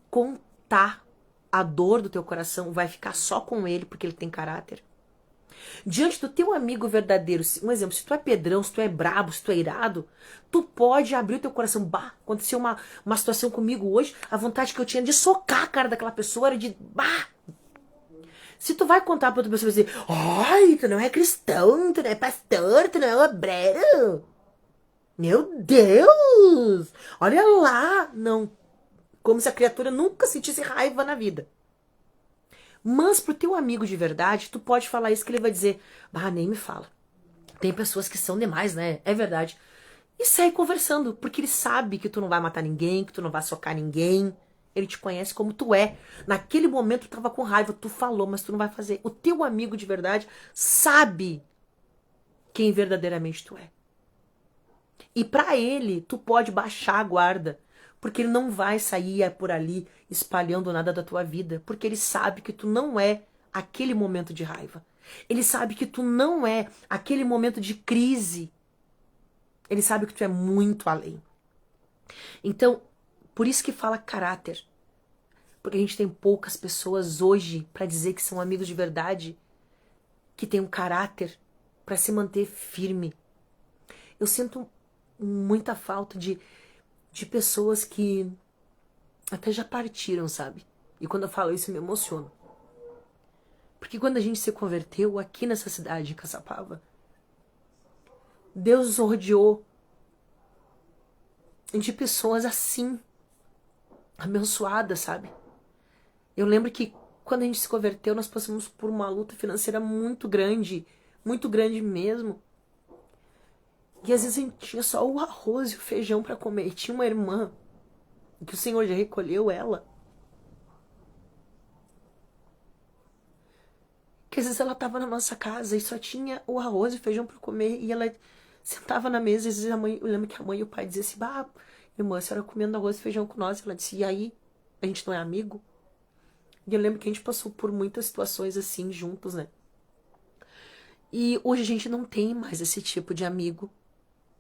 Contar a dor do teu coração, vai ficar só com ele porque ele tem caráter. Diante do teu amigo verdadeiro, um exemplo, se tu é pedrão, se tu é brabo, se tu é irado, tu pode abrir o teu coração. Bah, aconteceu uma situação comigo hoje, a vontade que eu tinha de socar a cara daquela pessoa era de, bah. Se tu vai contar pra outra pessoa e dizer, ai, tu não é cristão, tu não é pastor, tu não é obreiro. Meu Deus, olha lá. Não, como se a criatura nunca sentisse raiva na vida. Mas pro teu amigo de verdade, tu pode falar isso que ele vai dizer, bah, nem me fala. Tem pessoas que são demais, né? É verdade. E segue conversando, porque ele sabe que tu não vai matar ninguém, que tu não vai socar ninguém. Ele te conhece como tu é. Naquele momento tu tava com raiva, tu falou, mas tu não vai fazer. O teu amigo de verdade sabe quem verdadeiramente tu é. E pra ele, tu pode baixar a guarda, porque ele não vai sair por ali espalhando nada da tua vida, porque ele sabe que tu não é aquele momento de raiva. Ele sabe que tu não é aquele momento de crise. Ele sabe que tu é muito além. Então, por isso que fala caráter. Porque a gente tem poucas pessoas hoje para dizer que são amigos de verdade, que tem um caráter para se manter firme. Eu sinto muita falta de pessoas que até já partiram, sabe? E quando eu falo isso, eu me emociono. Porque quando a gente se converteu aqui nessa cidade de Caçapava, Deus nos rodeou de pessoas assim, abençoadas, sabe? Eu lembro que quando a gente se converteu, nós passamos por uma luta financeira muito grande mesmo. E às vezes a gente tinha só o arroz e o feijão para comer. E tinha uma irmã, que o Senhor já recolheu ela, que às vezes ela estava na nossa casa e só tinha o arroz e o feijão para comer. E ela sentava na mesa e às vezes a mãe, eu lembro que a mãe e o pai diziam assim, bah, irmã, a senhora comendo arroz e feijão com nós. E ela disse, e aí? A gente não é amigo? E eu lembro que a gente passou por muitas situações assim juntos, né? E hoje a gente não tem mais esse tipo de amigo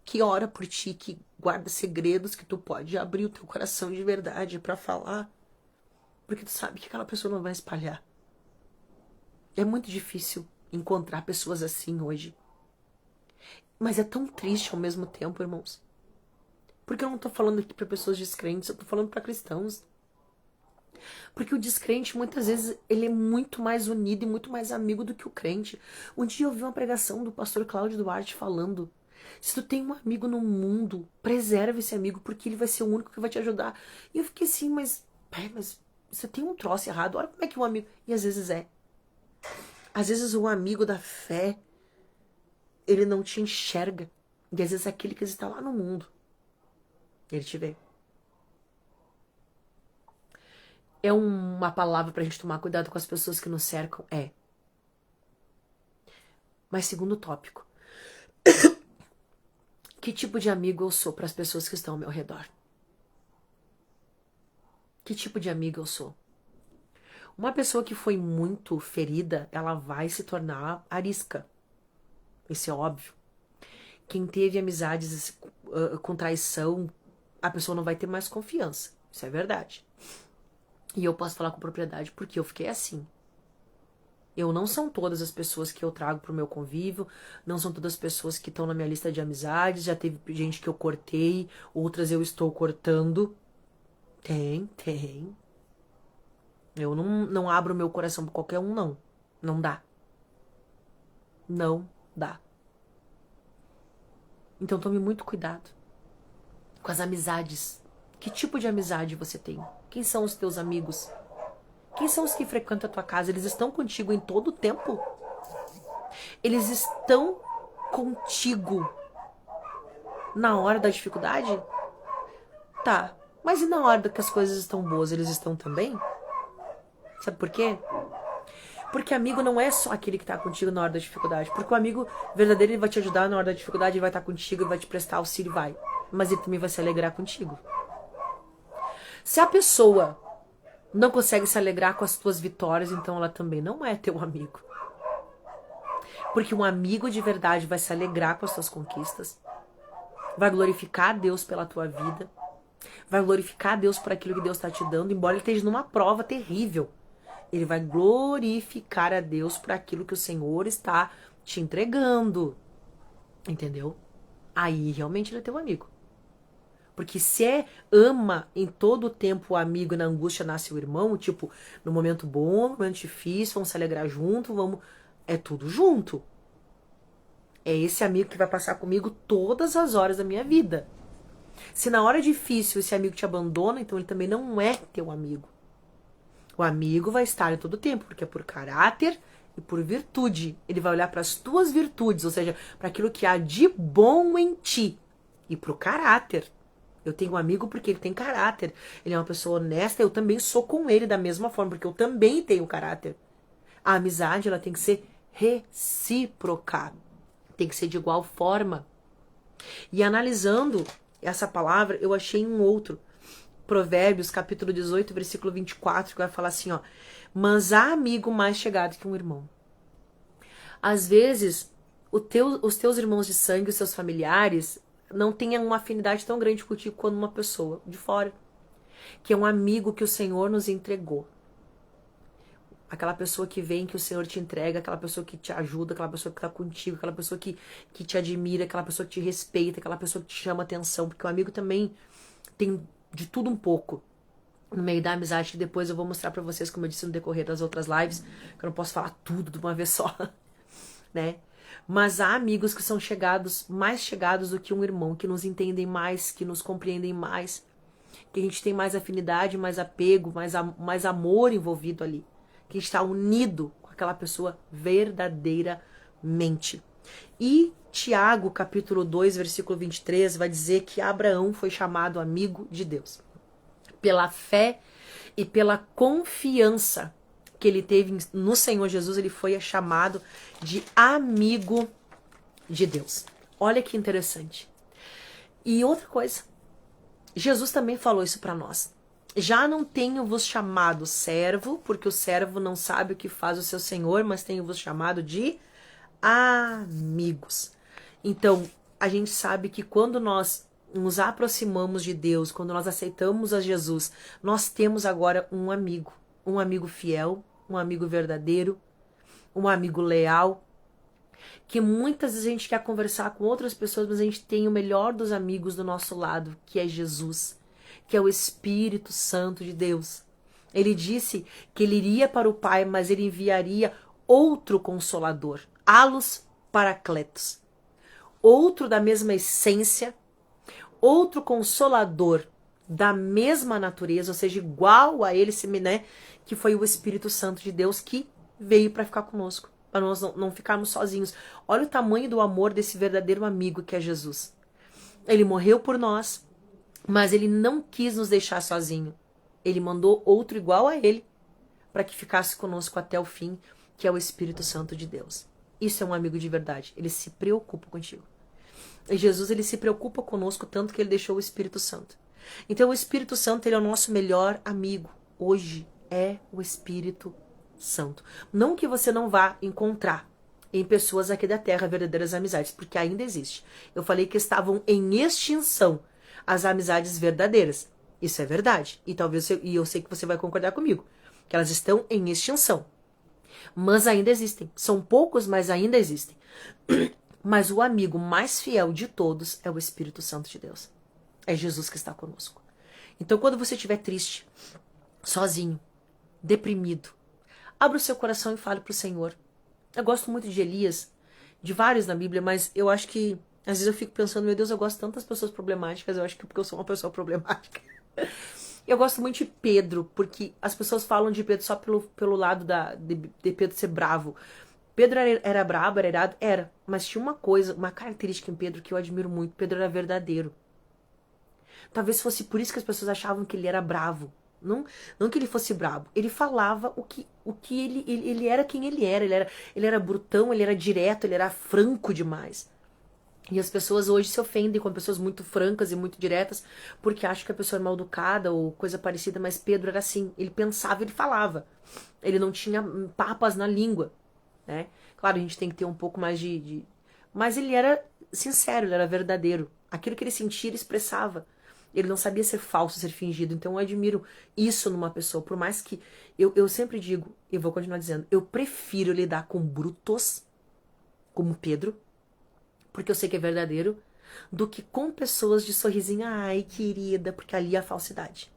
que ora por ti, que guarda segredos, que tu pode abrir o teu coração de verdade pra falar, porque tu sabe que aquela pessoa não vai espalhar. É muito difícil encontrar pessoas assim hoje. Mas é tão triste ao mesmo tempo, irmãos. Porque eu não tô falando aqui pra pessoas descrentes, eu tô falando pra cristãos. Porque o descrente, muitas vezes, ele é muito mais unido e muito mais amigo do que o crente. Um dia eu vi uma pregação do pastor Cláudio Duarte falando, se tu tem um amigo no mundo, preserva esse amigo, porque ele vai ser o único que vai te ajudar. E eu fiquei assim, mas você tem um troço errado, olha como é que um amigo... E às vezes é. Às vezes um amigo da fé, ele não te enxerga. E às vezes é aquele que está lá no mundo, ele te vê. É uma palavra pra gente tomar cuidado com as pessoas que nos cercam? É. Mas segundo tópico. Que tipo de amigo eu sou para as pessoas que estão ao meu redor? Que tipo de amigo eu sou? Uma pessoa que foi muito ferida, ela vai se tornar arisca. Isso é óbvio. Quem teve amizades com traição, a pessoa não vai ter mais confiança. Isso é verdade. E eu posso falar com propriedade porque eu fiquei assim. Eu não são todas as pessoas que eu trago pro meu convívio, não são todas as pessoas que estão na minha lista de amizades, já teve gente que eu cortei, outras eu estou cortando. Tem. Eu não abro meu coração pra qualquer um, não. Não dá. Não dá. Então tome muito cuidado com as amizades. Que tipo de amizade você tem? Quem são os teus amigos? Quem são os que frequentam a tua casa? Eles estão contigo em todo o tempo? Eles estão contigo na hora da dificuldade? Tá. Mas e na hora que as coisas estão boas, eles estão também? Sabe por quê? Porque amigo não é só aquele que tá contigo na hora da dificuldade. Porque o amigo verdadeiro, ele vai te ajudar na hora da dificuldade, ele vai estar contigo, ele vai te prestar auxílio, vai. Mas ele também vai se alegrar contigo. Se a pessoa não consegue se alegrar com as tuas vitórias, então ela também não é teu amigo. Porque um amigo de verdade vai se alegrar com as tuas conquistas, vai glorificar a Deus pela tua vida, vai glorificar a Deus por aquilo que Deus está te dando, embora ele esteja numa prova terrível. Ele vai glorificar a Deus por aquilo que o Senhor está te entregando. Entendeu? Aí realmente ele é teu amigo. Porque se ama em todo o tempo o amigo e na angústia nasce o irmão, tipo, no momento bom, no momento difícil, vamos se alegrar junto, vamos. É tudo junto. É esse amigo que vai passar comigo todas as horas da minha vida. Se na hora difícil esse amigo te abandona, então ele também não é teu amigo. O amigo vai estar em todo o tempo, porque é por caráter e por virtude. Ele vai olhar para as tuas virtudes, ou seja, para aquilo que há de bom em ti e pro caráter. Eu tenho um amigo porque ele tem caráter. Ele é uma pessoa honesta, eu também sou com ele da mesma forma, porque eu também tenho caráter. A amizade, ela tem que ser recíproca. Tem que ser de igual forma. E analisando essa palavra, eu achei um outro. Provérbios, capítulo 18, versículo 24, que vai falar assim, ó. Mas há amigo mais chegado que um irmão. Às vezes, os teus irmãos de sangue, os seus familiares, não tenham uma afinidade tão grande contigo quanto uma pessoa de fora. Que é um amigo que o Senhor nos entregou. Aquela pessoa que vem, que o Senhor te entrega, aquela pessoa que te ajuda, aquela pessoa que está contigo, aquela pessoa que te admira, aquela pessoa que te respeita, aquela pessoa que te chama atenção. Porque o amigo também tem de tudo um pouco no meio da amizade, que depois eu vou mostrar pra vocês, como eu disse no decorrer das outras lives, que eu não posso falar tudo de uma vez só, né? Mas há amigos que são chegados, mais chegados do que um irmão, que nos entendem mais, que nos compreendem mais, que a gente tem mais afinidade, mais apego, mais amor envolvido ali, que a gente está unido com aquela pessoa verdadeiramente. E Tiago, capítulo 2, versículo 23, vai dizer que Abraão foi chamado amigo de Deus. Pela fé e pela confiança que ele teve no Senhor Jesus, ele foi chamado de amigo de Deus. Olha que interessante. E outra coisa, Jesus também falou isso para nós. Já não tenho-vos chamado servo, porque o servo não sabe o que faz o seu senhor, mas tenho-vos chamado de amigos. Então, a gente sabe que quando nós nos aproximamos de Deus, quando nós aceitamos a Jesus, nós temos agora um amigo fiel, um amigo verdadeiro, um amigo leal, que muitas vezes a gente quer conversar com outras pessoas, mas a gente tem o melhor dos amigos do nosso lado, que é Jesus, que é o Espírito Santo de Deus. Ele disse que ele iria para o Pai, mas ele enviaria outro Consolador, Allos Paracletos, outro da mesma essência, outro Consolador da mesma natureza, ou seja, igual a ele, né, que foi o Espírito Santo de Deus que veio para ficar conosco, para nós não ficarmos sozinhos. Olha o tamanho do amor desse verdadeiro amigo que é Jesus. Ele morreu por nós, mas ele não quis nos deixar sozinho. Ele mandou outro igual a ele para que ficasse conosco até o fim, que é o Espírito Santo de Deus. Isso é um amigo de verdade. Ele se preocupa contigo. E Jesus, ele se preocupa conosco tanto que ele deixou o Espírito Santo. Então o Espírito Santo, ele é o nosso melhor amigo. Hoje é o Espírito Santo. Não que você não vá encontrar em pessoas aqui da Terra verdadeiras amizades, porque ainda existe. Eu falei que estavam em extinção as amizades verdadeiras. Isso é verdade. E talvez eu sei que você vai concordar comigo, que elas estão em extinção. Mas ainda existem. São poucos, mas ainda existem. Mas o amigo mais fiel de todos é o Espírito Santo de Deus. É Jesus que está conosco. Então, quando você estiver triste, sozinho, deprimido, abra o seu coração e fale para o Senhor. Eu gosto muito de Elias, de vários na Bíblia, mas eu acho que, às vezes eu fico pensando, meu Deus, eu gosto de tantas pessoas problemáticas, eu acho que porque eu sou uma pessoa problemática. Eu gosto muito de Pedro, porque as pessoas falam de Pedro só pelo lado de Pedro ser bravo. Pedro era brabo, era irado? Era. Mas tinha uma coisa, uma característica em Pedro que eu admiro muito. Pedro era verdadeiro. Talvez fosse por isso que as pessoas achavam que ele era bravo. Não que ele fosse brabo. Ele falava o que ele era quem ele era. Ele era brutão, ele era direto, ele era franco demais. E as pessoas hoje se ofendem com pessoas muito francas e muito diretas porque acham que a pessoa é mal educada ou coisa parecida, mas Pedro era assim. Ele pensava, ele falava. Ele não tinha papas na língua, né? Claro, a gente tem que ter um pouco mais Mas ele era sincero, ele era verdadeiro. Aquilo que ele sentia, ele expressava. Ele não sabia ser falso, ser fingido. Então eu admiro isso numa pessoa. Por mais que eu sempre digo, e vou continuar dizendo, eu prefiro lidar com brutos, como Pedro, porque eu sei que é verdadeiro, do que com pessoas de sorrisinho, ai, querida, porque ali é a falsidade.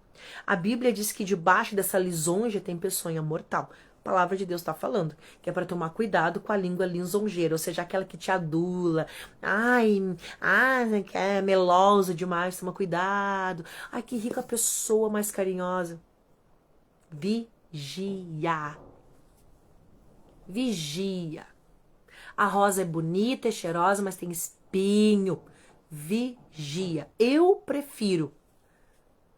A Bíblia diz que debaixo dessa lisonja tem peçonha mortal. A palavra de Deus está falando, que é para tomar cuidado com a língua lisonjeira, ou seja, aquela que te adula. Ai, que é melosa demais, toma cuidado. Ai, que rica pessoa mais carinhosa. Vigia. Vigia. A rosa é bonita, é cheirosa, mas tem espinho. Vigia. Eu prefiro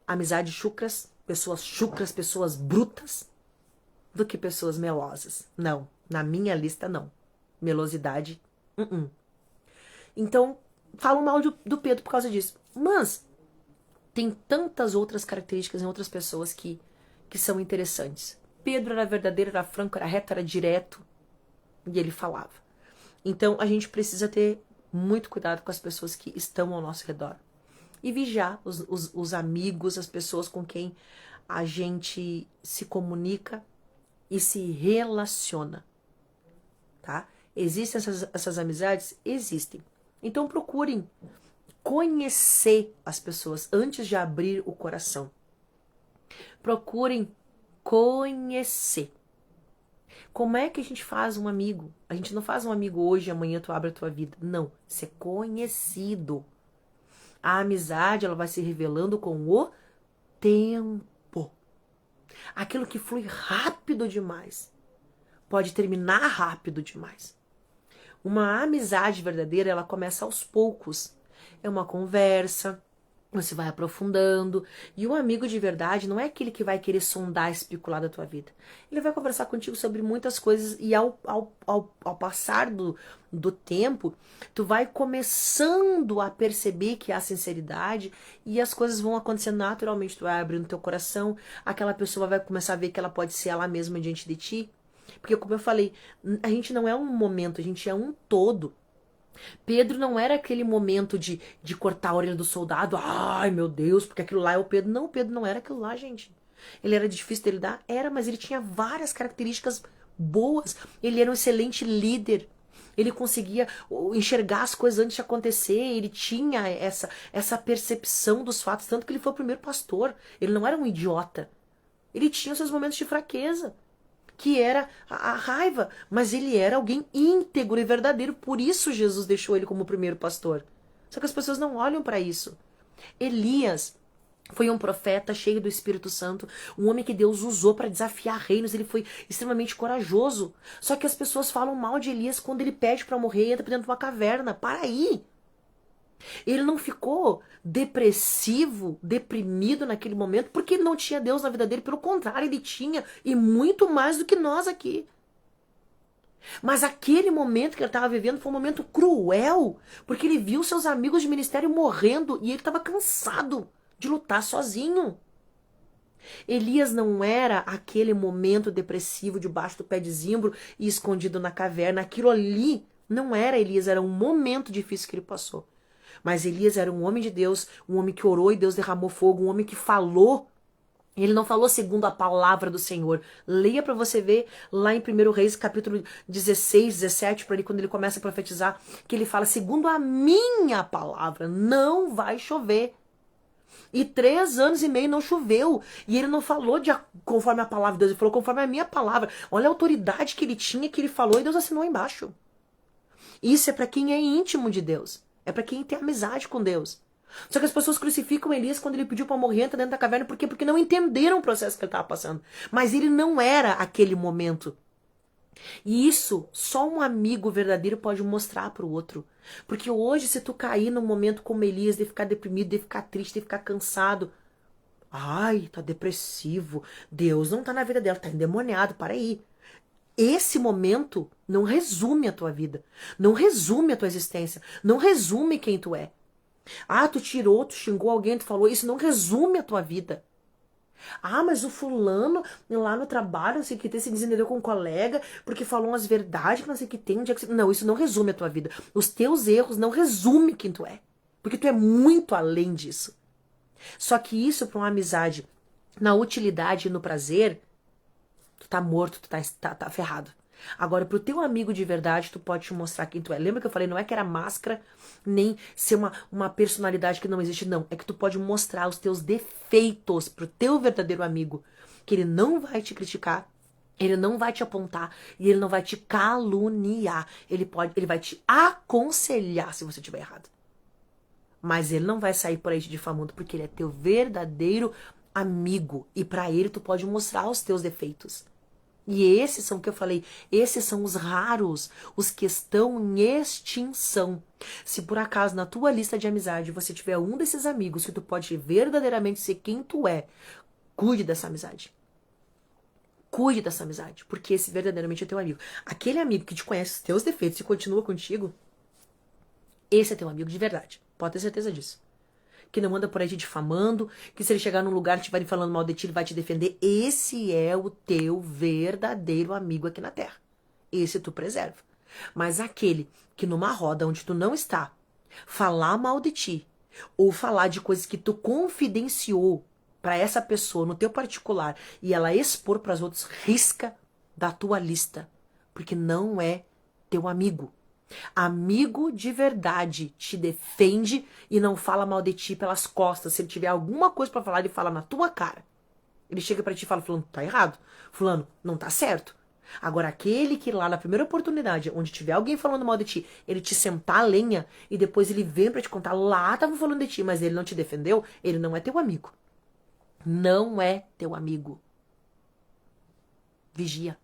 amizades chucras, pessoas brutas, do que pessoas melosas. Não, na minha lista não. Melosidade, Então, falo mal do Pedro por causa disso. Mas tem tantas outras características em outras pessoas que são interessantes. Pedro era verdadeiro, era franco, era reto, era direto. E ele falava. Então, a gente precisa ter muito cuidado com as pessoas que estão ao nosso redor. E vigiar os amigos, as pessoas com quem a gente se comunica e se relaciona, tá? Existem essas amizades? Existem. Então procurem conhecer as pessoas antes de abrir o coração. Procurem conhecer. Como é que a gente faz um amigo? A gente não faz um amigo hoje e amanhã tu abre a tua vida. Não, ser conhecido. A amizade, ela vai se revelando com o tempo. Aquilo que flui rápido demais pode terminar rápido demais. Uma amizade verdadeira, ela começa aos poucos. É uma conversa, você vai aprofundando. E um amigo de verdade não é aquele que vai querer sondar, especular da tua vida. Ele vai conversar contigo sobre muitas coisas e ao passar do tempo, tu vai começando a perceber que há sinceridade e as coisas vão acontecendo naturalmente. Tu vai abrindo teu coração, aquela pessoa vai começar a ver que ela pode ser ela mesma diante de ti. Porque, como eu falei, a gente não é um momento, a gente é um todo. Pedro não era aquele momento de cortar a orelha do soldado. Ai, meu Deus, porque aquilo lá é o Pedro. Não, o Pedro não era aquilo lá, gente. Ele era difícil de lidar? Era, mas ele tinha várias características boas. Ele era um excelente líder. Ele conseguia enxergar as coisas antes de acontecer. Ele tinha essa percepção dos fatos. Tanto que ele foi o primeiro pastor. Ele não era um idiota. Ele tinha os seus momentos de fraqueza, que era a raiva, mas ele era alguém íntegro e verdadeiro, por isso Jesus deixou ele como o primeiro pastor. Só que as pessoas não olham para isso. Elias foi um profeta cheio do Espírito Santo, um homem que Deus usou para desafiar reinos, ele foi extremamente corajoso. Só que as pessoas falam mal de Elias quando ele pede para morrer e entra dentro de uma caverna. Para aí! Ele não ficou depressivo, deprimido naquele momento, porque ele não tinha Deus na vida dele. Pelo contrário, ele tinha, e muito mais do que nós aqui. Mas aquele momento que ele estava vivendo foi um momento cruel, porque ele viu seus amigos de ministério morrendo e ele estava cansado de lutar sozinho. Elias não era aquele momento depressivo debaixo do pé de zimbro e escondido na caverna. Aquilo ali não era Elias, era um momento difícil que ele passou. Mas Elias era um homem de Deus, um homem que orou e Deus derramou fogo, um homem que falou. Ele não falou segundo a palavra do Senhor. Leia para você ver lá em 1 Reis, capítulo 16, 17, para ele, quando ele começa a profetizar, que ele fala, segundo a minha palavra, não vai chover. E 3 anos e meio não choveu. E ele não falou conforme a palavra de Deus, ele falou conforme a minha palavra. Olha a autoridade que ele tinha, que ele falou, e Deus assinou embaixo. Isso é para quem é íntimo de Deus. É para quem tem amizade com Deus. Só que as pessoas crucificam Elias quando ele pediu para morrer, entra dentro da caverna. Por quê? Porque não entenderam o processo que ele estava passando. Mas ele não era aquele momento. E isso só um amigo verdadeiro pode mostrar para o outro. Porque hoje, se tu cair num momento como Elias, de ficar deprimido, de ficar triste, de ficar cansado. Ai, tá depressivo. Deus não tá na vida dela, tá endemoniado, para aí. Esse momento não resume a tua vida. Não resume a tua existência. Não resume quem tu é. Ah, tu tirou, tu xingou alguém, tu falou isso, não resume a tua vida. Ah, mas o fulano lá no trabalho, não sei o que tem, se desentendeu com um colega, porque falou umas verdades que não sei o que tem, um dia que... Não, isso não resume a tua vida. Os teus erros não resumem quem tu é. Porque tu é muito além disso. Só que isso pra uma amizade na utilidade e no prazer, tu tá morto, tu tá ferrado. Agora, pro teu amigo de verdade, tu pode te mostrar quem tu é. Lembra que eu falei, não é que era máscara, nem ser uma personalidade que não existe, não. É que tu pode mostrar os teus defeitos pro teu verdadeiro amigo. Que ele não vai te criticar, ele não vai te apontar e ele não vai te caluniar. Ele vai te aconselhar se você estiver errado. Mas ele não vai sair por aí te difamando porque ele é teu verdadeiro amigo. E pra ele tu pode mostrar os teus defeitos. E esses são o que eu falei, esses são os raros, os que estão em extinção. Se por acaso na tua lista de amizade você tiver um desses amigos que tu pode verdadeiramente ser quem tu é, cuide dessa amizade. Cuide dessa amizade, porque esse verdadeiramente é teu amigo. Aquele amigo que te conhece os teus defeitos e continua contigo, esse é teu amigo de verdade. Pode ter certeza disso. Que não anda por aí te difamando, que se ele chegar num lugar e estiver falando mal de ti, ele vai te defender. Esse é o teu verdadeiro amigo aqui na Terra. Esse tu preserva. Mas aquele que numa roda onde tu não está, falar mal de ti, ou falar de coisas que tu confidenciou para essa pessoa no teu particular e ela expor para os outros, risca da tua lista, porque não é teu amigo. Amigo de verdade te defende e não fala mal de ti pelas costas. Se ele tiver alguma coisa pra falar, ele fala na tua cara. Ele chega pra ti e fala, fulano, tá errado. Fulano, não tá certo. Agora, aquele que lá na primeira oportunidade, onde tiver alguém falando mal de ti, ele te sentar a lenha e depois ele vem pra te contar, lá tava falando de ti, mas ele não te defendeu, ele não é teu amigo. Não é teu amigo. Vigia.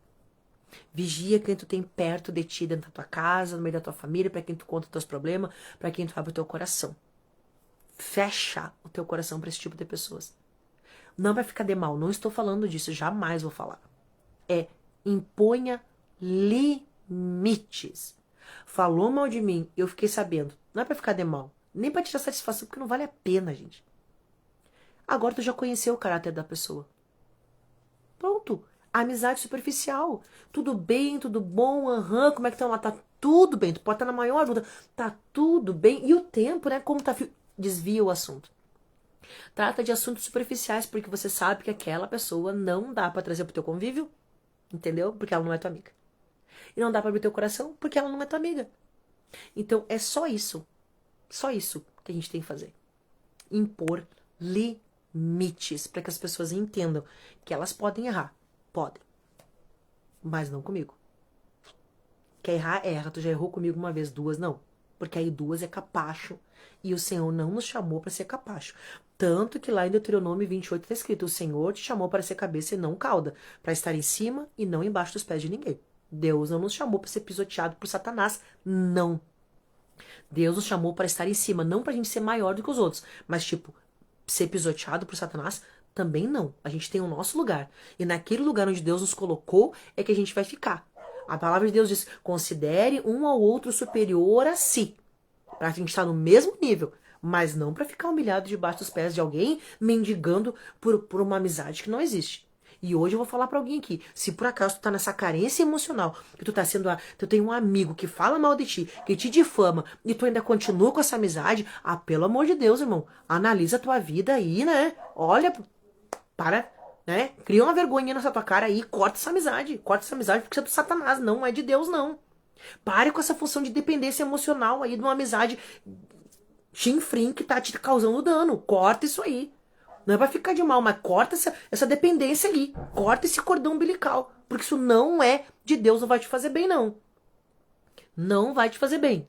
Vigia quem tu tem perto de ti, dentro da tua casa, no meio da tua família, para quem tu conta os teus problemas, para quem tu abre o teu coração. Fecha o teu coração para esse tipo de pessoas. Não vai ficar de mal, não estou falando disso, jamais vou falar. É imponha limites. Falou mal de mim, eu fiquei sabendo. Não é pra ficar de mal, nem pra tirar satisfação, porque não vale a pena, gente. Agora tu já conheceu o caráter da pessoa. Pronto. Amizade superficial. Tudo bem, tudo bom, aham, como é que estão lá? Tá tudo bem. Tu pode estar na maior dúvida. Tá tudo bem. E o tempo, né? Como tá. Desvia o assunto. Trata de assuntos superficiais, porque você sabe que aquela pessoa não dá pra trazer pro teu convívio. Entendeu? Porque ela não é tua amiga. E não dá pra abrir teu coração, porque ela não é tua amiga. Então é só isso. Só isso que a gente tem que fazer. Impor limites para que as pessoas entendam que elas podem errar. Podem. Mas não comigo. Quer errar, erra. Tu já errou comigo uma vez, duas, não. Porque aí duas é capacho. E o Senhor não nos chamou para ser capacho. Tanto que lá em Deuteronômio 28 está escrito: o Senhor te chamou para ser cabeça e não cauda. Para estar em cima e não embaixo dos pés de ninguém. Deus não nos chamou para ser pisoteado por Satanás. Não. Deus nos chamou para estar em cima. Não pra gente ser maior do que os outros. Mas tipo, ser pisoteado por Satanás também não. A gente tem o nosso lugar. E naquele lugar onde Deus nos colocou é que a gente vai ficar. A palavra de Deus diz: considere um ao outro superior a si. Pra gente estar no mesmo nível. Mas não para ficar humilhado debaixo dos pés de alguém, mendigando por uma amizade que não existe. E hoje eu vou falar pra alguém aqui, se por acaso tu tá nessa carência emocional, que tu tá sendo, tu tem um amigo que fala mal de ti, que te difama, e tu ainda continua com essa amizade, pelo amor de Deus, irmão, analisa a tua vida aí, né? Olha, para, né? Cria uma vergonha nessa tua cara aí, corta essa amizade porque você é do Satanás, não é de Deus, não. Pare com essa função de dependência emocional aí de uma amizade chinfrim que tá te causando dano. Corta isso aí. Não é pra ficar de mal, mas corta essa dependência aí. Corta esse cordão umbilical. Porque isso não é de Deus, não vai te fazer bem, não. Não vai te fazer bem.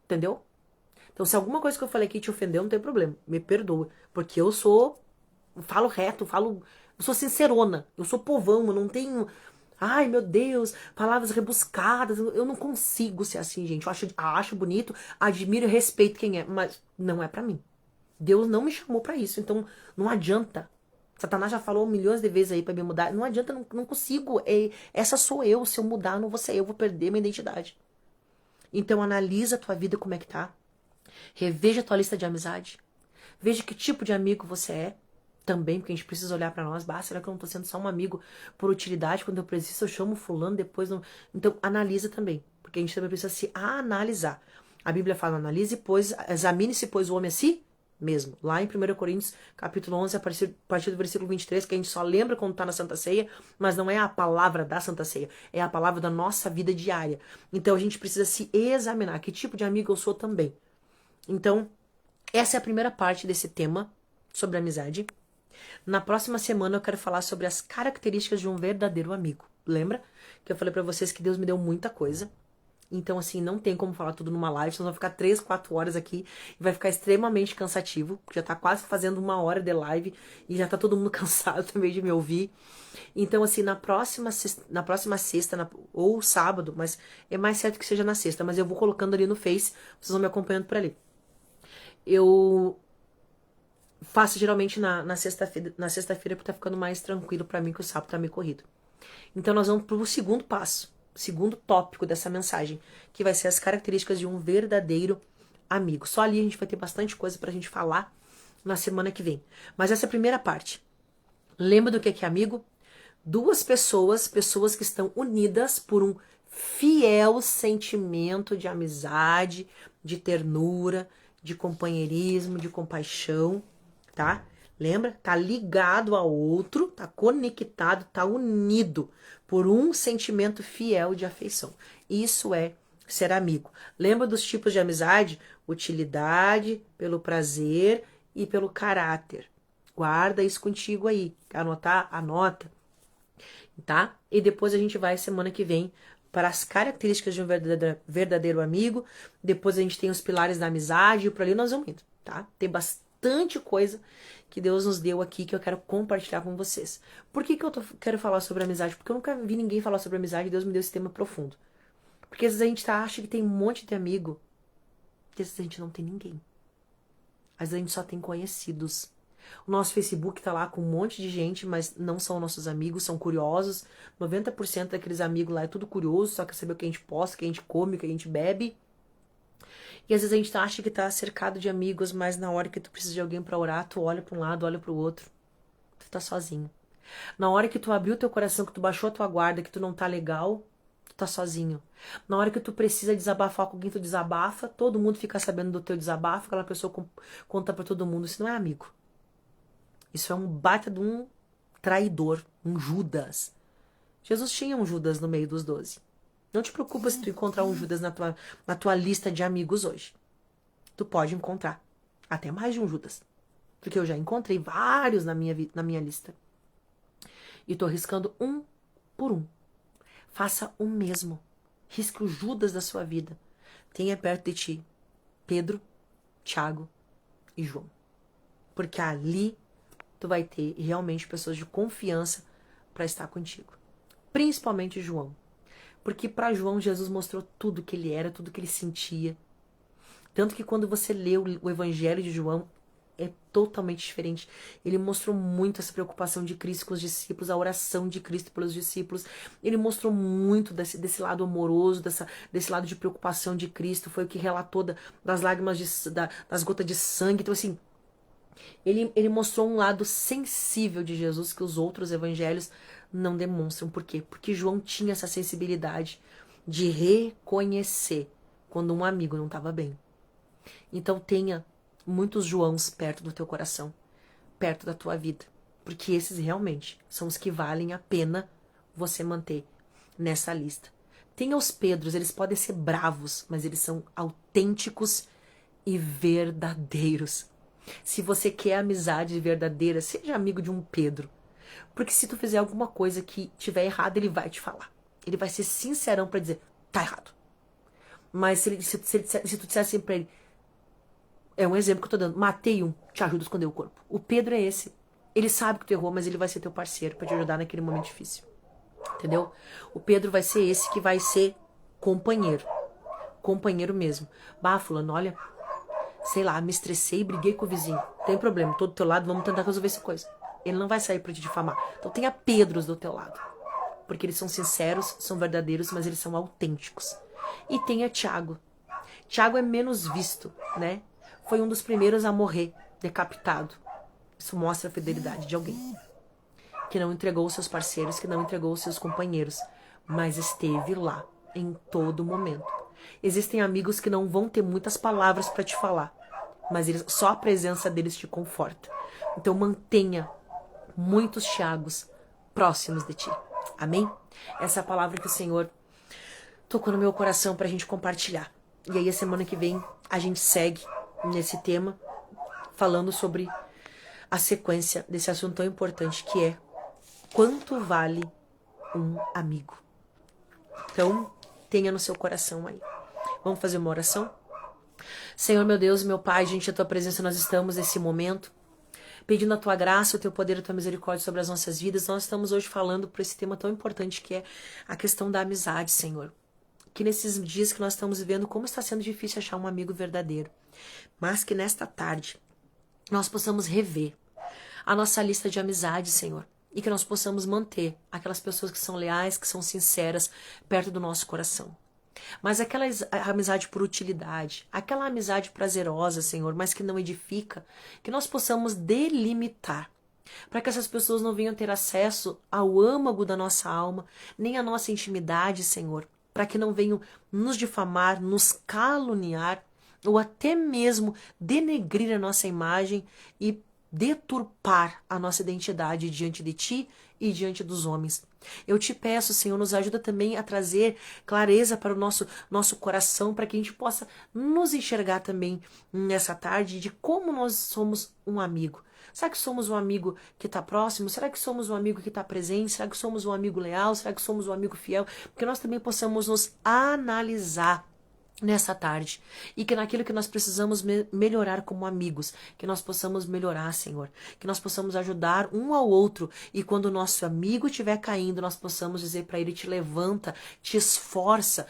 Entendeu? Então, se alguma coisa que eu falei aqui te ofendeu, não tem problema. Me perdoa. Porque eu falo reto, eu sou sincerona. Eu sou povão, eu não tenho... Ai, meu Deus, palavras rebuscadas. Eu não consigo ser assim, gente. Eu acho bonito, admiro e respeito quem é. Mas não é pra mim. Deus não me chamou pra isso, então não adianta. Satanás já falou milhões de vezes aí pra me mudar. Não adianta, não consigo. Essa sou eu. Se eu mudar, não vou ser eu, vou perder minha identidade. Então analisa a tua vida como é que tá. Reveja a tua lista de amizade. Veja que tipo de amigo você é. Também, porque a gente precisa olhar pra nós. Será que eu não tô sendo só um amigo por utilidade? Quando eu preciso, eu chamo fulano, depois não. Então analisa também. Porque a gente também precisa se analisar. A Bíblia fala, analise, pois, examine-se, pois, o homem a si mesmo. Lá em 1 Coríntios, capítulo 11, a partir do versículo 23, que a gente só lembra quando tá na Santa Ceia, mas não é a palavra da Santa Ceia, é a palavra da nossa vida diária. Então a gente precisa se examinar. Que tipo de amigo eu sou também? Então, essa é a primeira parte desse tema sobre amizade. Na próxima semana eu quero falar sobre as características de um verdadeiro amigo. Lembra que eu falei pra vocês que Deus me deu muita coisa? Então, assim, não tem como falar tudo numa live, senão vão ficar 3, 4 horas aqui e vai ficar extremamente cansativo, porque já tá quase fazendo 1 hora de live e já tá todo mundo cansado também de me ouvir. Então, assim, na próxima sexta ou sábado, mas é mais certo que seja na sexta, mas eu vou colocando ali no Face, vocês vão me acompanhando por ali. Eu faço geralmente na sexta-feira porque tá ficando mais tranquilo pra mim, que o sábado tá meio corrido. Então nós vamos pro segundo passo, segundo tópico dessa mensagem, que vai ser as características de um verdadeiro amigo. Só ali a gente vai ter bastante coisa pra gente falar na semana que vem. Mas essa é a primeira parte. Lembra do que é amigo? Duas pessoas que estão unidas por um fiel sentimento de amizade, de ternura, de companheirismo, de compaixão, tá? Lembra? Tá ligado ao outro, tá conectado, tá unido por um sentimento fiel de afeição. Isso é ser amigo. Lembra dos tipos de amizade? Utilidade, pelo prazer e pelo caráter. Guarda isso contigo aí. Quer anotar? Anota. Tá? E depois a gente vai semana que vem para as características de um verdadeiro amigo. Depois a gente tem os pilares da amizade e por ali nós vamos indo, tá? Tem bastante coisa que Deus nos deu aqui que eu quero compartilhar com vocês. Por que eu quero falar sobre amizade? Porque eu nunca vi ninguém falar sobre amizade e Deus me deu esse tema profundo. Porque às vezes a gente acha que tem um monte de amigo e às vezes a gente não tem ninguém. Às vezes a gente só tem conhecidos. O nosso Facebook tá lá com um monte de gente, mas não são nossos amigos, são curiosos. 90% daqueles amigos lá é tudo curioso, só quer saber o que a gente posta, o que a gente come, o que a gente bebe. E às vezes a gente acha que tá cercado de amigos, mas na hora que tu precisa de alguém pra orar, tu olha pra um lado, olha pro outro. Tu tá sozinho. Na hora que tu abriu teu coração, que tu baixou a tua guarda, que tu não tá legal, tu tá sozinho. Na hora que tu precisa desabafar com alguém, tu desabafa, todo mundo fica sabendo do teu desabafo, aquela pessoa conta pra todo mundo. Isso não é amigo. Isso é um baita de um traidor, um Judas. Jesus tinha um Judas no meio dos 12. Não te preocupa se tu encontrar um Judas na tua lista de amigos hoje. Tu pode encontrar até mais de um Judas. Porque eu já encontrei vários na minha lista. E tô arriscando um por um. Faça o mesmo. Risque o Judas da sua vida. Tenha perto de ti Pedro, Tiago e João. Porque ali tu vai ter realmente pessoas de confiança para estar contigo. Principalmente João. Porque para João, Jesus mostrou tudo que ele era, tudo que ele sentia. Tanto que quando você lê o Evangelho de João, é totalmente diferente. Ele mostrou muito essa preocupação de Cristo com os discípulos, a oração de Cristo pelos discípulos. Ele mostrou muito desse lado amoroso, desse lado de preocupação de Cristo. Foi o que relatou das lágrimas, das gotas de sangue. Então, assim, ele mostrou um lado sensível de Jesus que os outros evangelhos não demonstram. Por quê? Porque João tinha essa sensibilidade de reconhecer quando um amigo não estava bem. Então tenha muitos Joãos perto do teu coração, perto da tua vida. Porque esses realmente são os que valem a pena você manter nessa lista. Tenha os Pedros, eles podem ser bravos, mas eles são autênticos e verdadeiros. Se você quer amizade verdadeira, seja amigo de um Pedro. Porque se tu fizer alguma coisa que tiver errado, ele vai te falar. Ele vai ser sincerão pra dizer, tá errado. Mas se tu disser assim pra ele, é um exemplo que eu tô dando, matei um, te ajudo a esconder o corpo. O Pedro é esse. Ele sabe que tu errou, mas ele vai ser teu parceiro pra te ajudar naquele momento difícil. Entendeu? O Pedro vai ser esse que vai ser companheiro. Companheiro mesmo. Bah, fulano, olha, sei lá, me estressei, briguei com o vizinho. Tem problema, tô do teu lado, vamos tentar resolver essa coisa. Ele não vai sair pra te difamar. Então tenha Pedros do teu lado. Porque eles são sinceros, são verdadeiros, mas eles são autênticos. E tenha Tiago. Tiago é menos visto, né? Foi um dos primeiros a morrer, decapitado. Isso mostra a fidelidade de alguém. Que não entregou os seus parceiros, que não entregou os seus companheiros. Mas esteve lá, em todo momento. Existem amigos que não vão ter muitas palavras para te falar, mas só a presença deles te conforta. Então mantenha muitos Thiagos próximos de ti. Amém? Essa é a palavra que o Senhor tocou no meu coração pra gente compartilhar. E aí a semana que vem a gente segue nesse tema, falando sobre a sequência desse assunto tão importante que é: quanto vale um amigo? Então, tenha no seu coração aí. Vamos fazer uma oração? Senhor, meu Deus, meu Pai, diante da tua presença nós estamos nesse momento, pedindo a tua graça, o teu poder, a tua misericórdia sobre as nossas vidas. Nós estamos hoje falando por esse tema tão importante que é a questão da amizade, Senhor. Que nesses dias que nós estamos vivendo, como está sendo difícil achar um amigo verdadeiro. Mas que nesta tarde nós possamos rever a nossa lista de amizades, Senhor. E que nós possamos manter aquelas pessoas que são leais, que são sinceras, perto do nosso coração. Mas aquela amizade por utilidade, aquela amizade prazerosa, Senhor, mas que não edifica, que nós possamos delimitar, para que essas pessoas não venham ter acesso ao âmago da nossa alma, nem à nossa intimidade, Senhor, para que não venham nos difamar, nos caluniar, ou até mesmo denegrir a nossa imagem e deturpar a nossa identidade diante de Ti e diante dos homens. Eu te peço, Senhor, nos ajuda também a trazer clareza para o nosso coração, para que a gente possa nos enxergar também nessa tarde de como nós somos um amigo. Será que somos um amigo que está próximo? Será que somos um amigo que está presente? Será que somos um amigo leal? Será que somos um amigo fiel? Que nós também possamos nos analisar nessa tarde, e que naquilo que nós precisamos melhorar como amigos, que nós possamos melhorar, Senhor, que nós possamos ajudar um ao outro, e quando o nosso amigo estiver caindo, nós possamos dizer para ele: te levanta, te esforça,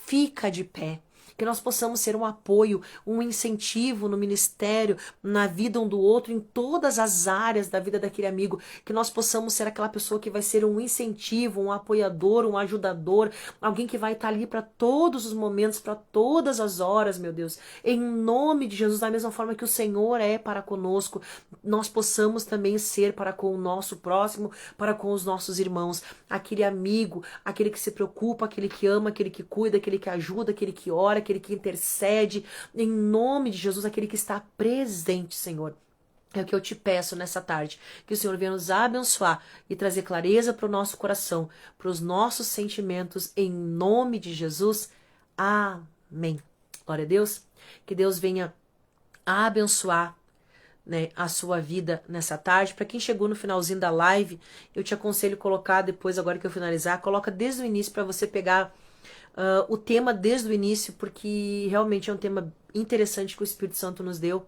fica de pé. Que nós possamos ser um apoio, um incentivo no ministério, na vida um do outro, em todas as áreas da vida daquele amigo. Que nós possamos ser aquela pessoa que vai ser um incentivo, um apoiador, um ajudador, alguém que vai estar ali para todos os momentos, para todas as horas, meu Deus. Em nome de Jesus, da mesma forma que o Senhor é para conosco, nós possamos também ser para com o nosso próximo, para com os nossos irmãos. Aquele amigo, aquele que se preocupa, aquele que ama, aquele que cuida, aquele que ajuda, aquele que ora, aquele que intercede, em nome de Jesus, aquele que está presente, Senhor. É o que eu te peço nessa tarde, que o Senhor venha nos abençoar e trazer clareza para o nosso coração, para os nossos sentimentos, em nome de Jesus. Amém. Glória a Deus. Que Deus venha abençoar, né, a sua vida nessa tarde. Para quem chegou no finalzinho da live, eu te aconselho colocar depois, agora que eu finalizar, coloca desde o início para você pegar o tema desde o início, porque realmente é um tema interessante que o Espírito Santo nos deu,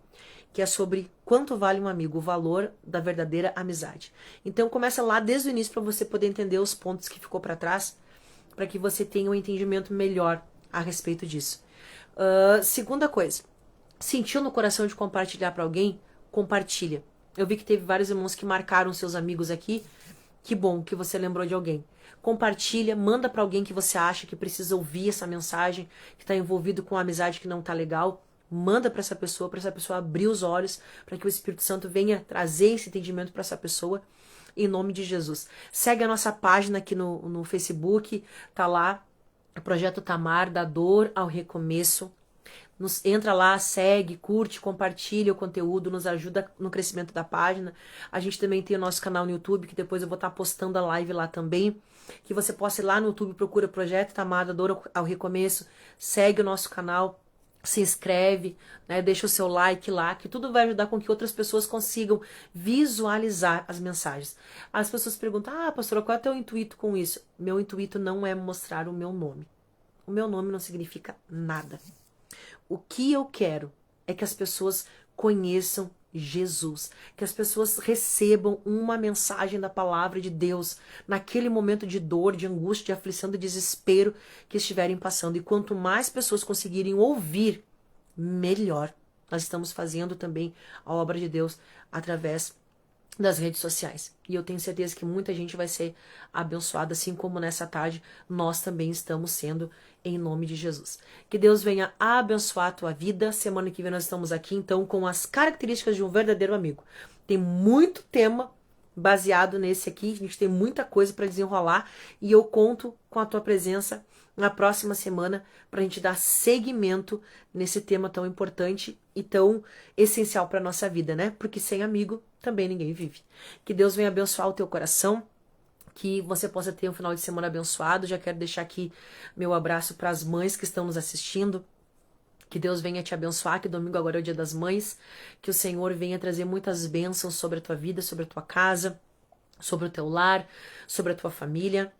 que é sobre quanto vale um amigo, o valor da verdadeira amizade. Então começa lá desde o início para você poder entender os pontos que ficou para trás, para que você tenha um entendimento melhor a respeito disso. Segunda coisa, sentiu no coração de compartilhar para alguém? Compartilha. Eu vi que teve vários irmãos que marcaram seus amigos aqui. Que bom que você lembrou de alguém. Compartilha, manda para alguém que você acha que precisa ouvir essa mensagem, que está envolvido com uma amizade que não está legal. Manda para essa pessoa abrir os olhos, para que o Espírito Santo venha trazer esse entendimento para essa pessoa, em nome de Jesus. Segue a nossa página aqui no Facebook, tá lá, o Projeto Tamar, da dor ao recomeço. Entra lá, segue, curte, compartilha o conteúdo, nos ajuda no crescimento da página. A gente também tem o nosso canal no YouTube, que depois eu vou estar postando a live lá também. Que você possa ir lá no YouTube, procura Projeto Tamar, da dor ao recomeço, segue o nosso canal, se inscreve, né, deixa o seu like lá, que tudo vai ajudar com que outras pessoas consigam visualizar as mensagens. As pessoas perguntam: pastora, qual é o teu intuito com isso? Meu intuito não é mostrar o meu nome. O meu nome não significa nada. O que eu quero é que as pessoas conheçam Jesus, que as pessoas recebam uma mensagem da palavra de Deus naquele momento de dor, de angústia, de aflição, de desespero que estiverem passando. E quanto mais pessoas conseguirem ouvir, melhor. Nós estamos fazendo também a obra de Deus através das redes sociais. E eu tenho certeza que muita gente vai ser abençoada, assim como nessa tarde nós também estamos sendo, em nome de Jesus. Que Deus venha abençoar a tua vida. Semana que vem nós estamos aqui, então, com as características de um verdadeiro amigo. Tem muito tema baseado nesse aqui, a gente tem muita coisa para desenrolar e eu conto com a tua presença na próxima semana para a gente dar seguimento nesse tema tão importante e tão essencial para nossa vida, né? Porque sem amigo também ninguém vive. Que Deus venha abençoar o teu coração, que você possa ter um final de semana abençoado. Já quero deixar aqui meu abraço para as mães que estão nos assistindo. Que Deus venha te abençoar, que domingo agora é o Dia das Mães, que o Senhor venha trazer muitas bênçãos sobre a tua vida, sobre a tua casa, sobre o teu lar, sobre a tua família.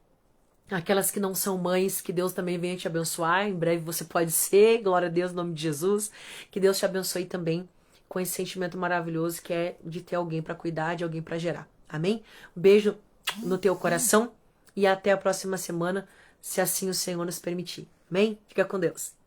Aquelas que não são mães, que Deus também venha te abençoar. Em breve você pode ser, glória a Deus, em nome de Jesus. Que Deus te abençoe também com esse sentimento maravilhoso que é de ter alguém para cuidar, de alguém para gerar. Amém? Um beijo no teu coração e até a próxima semana, se assim o Senhor nos permitir. Amém? Fica com Deus.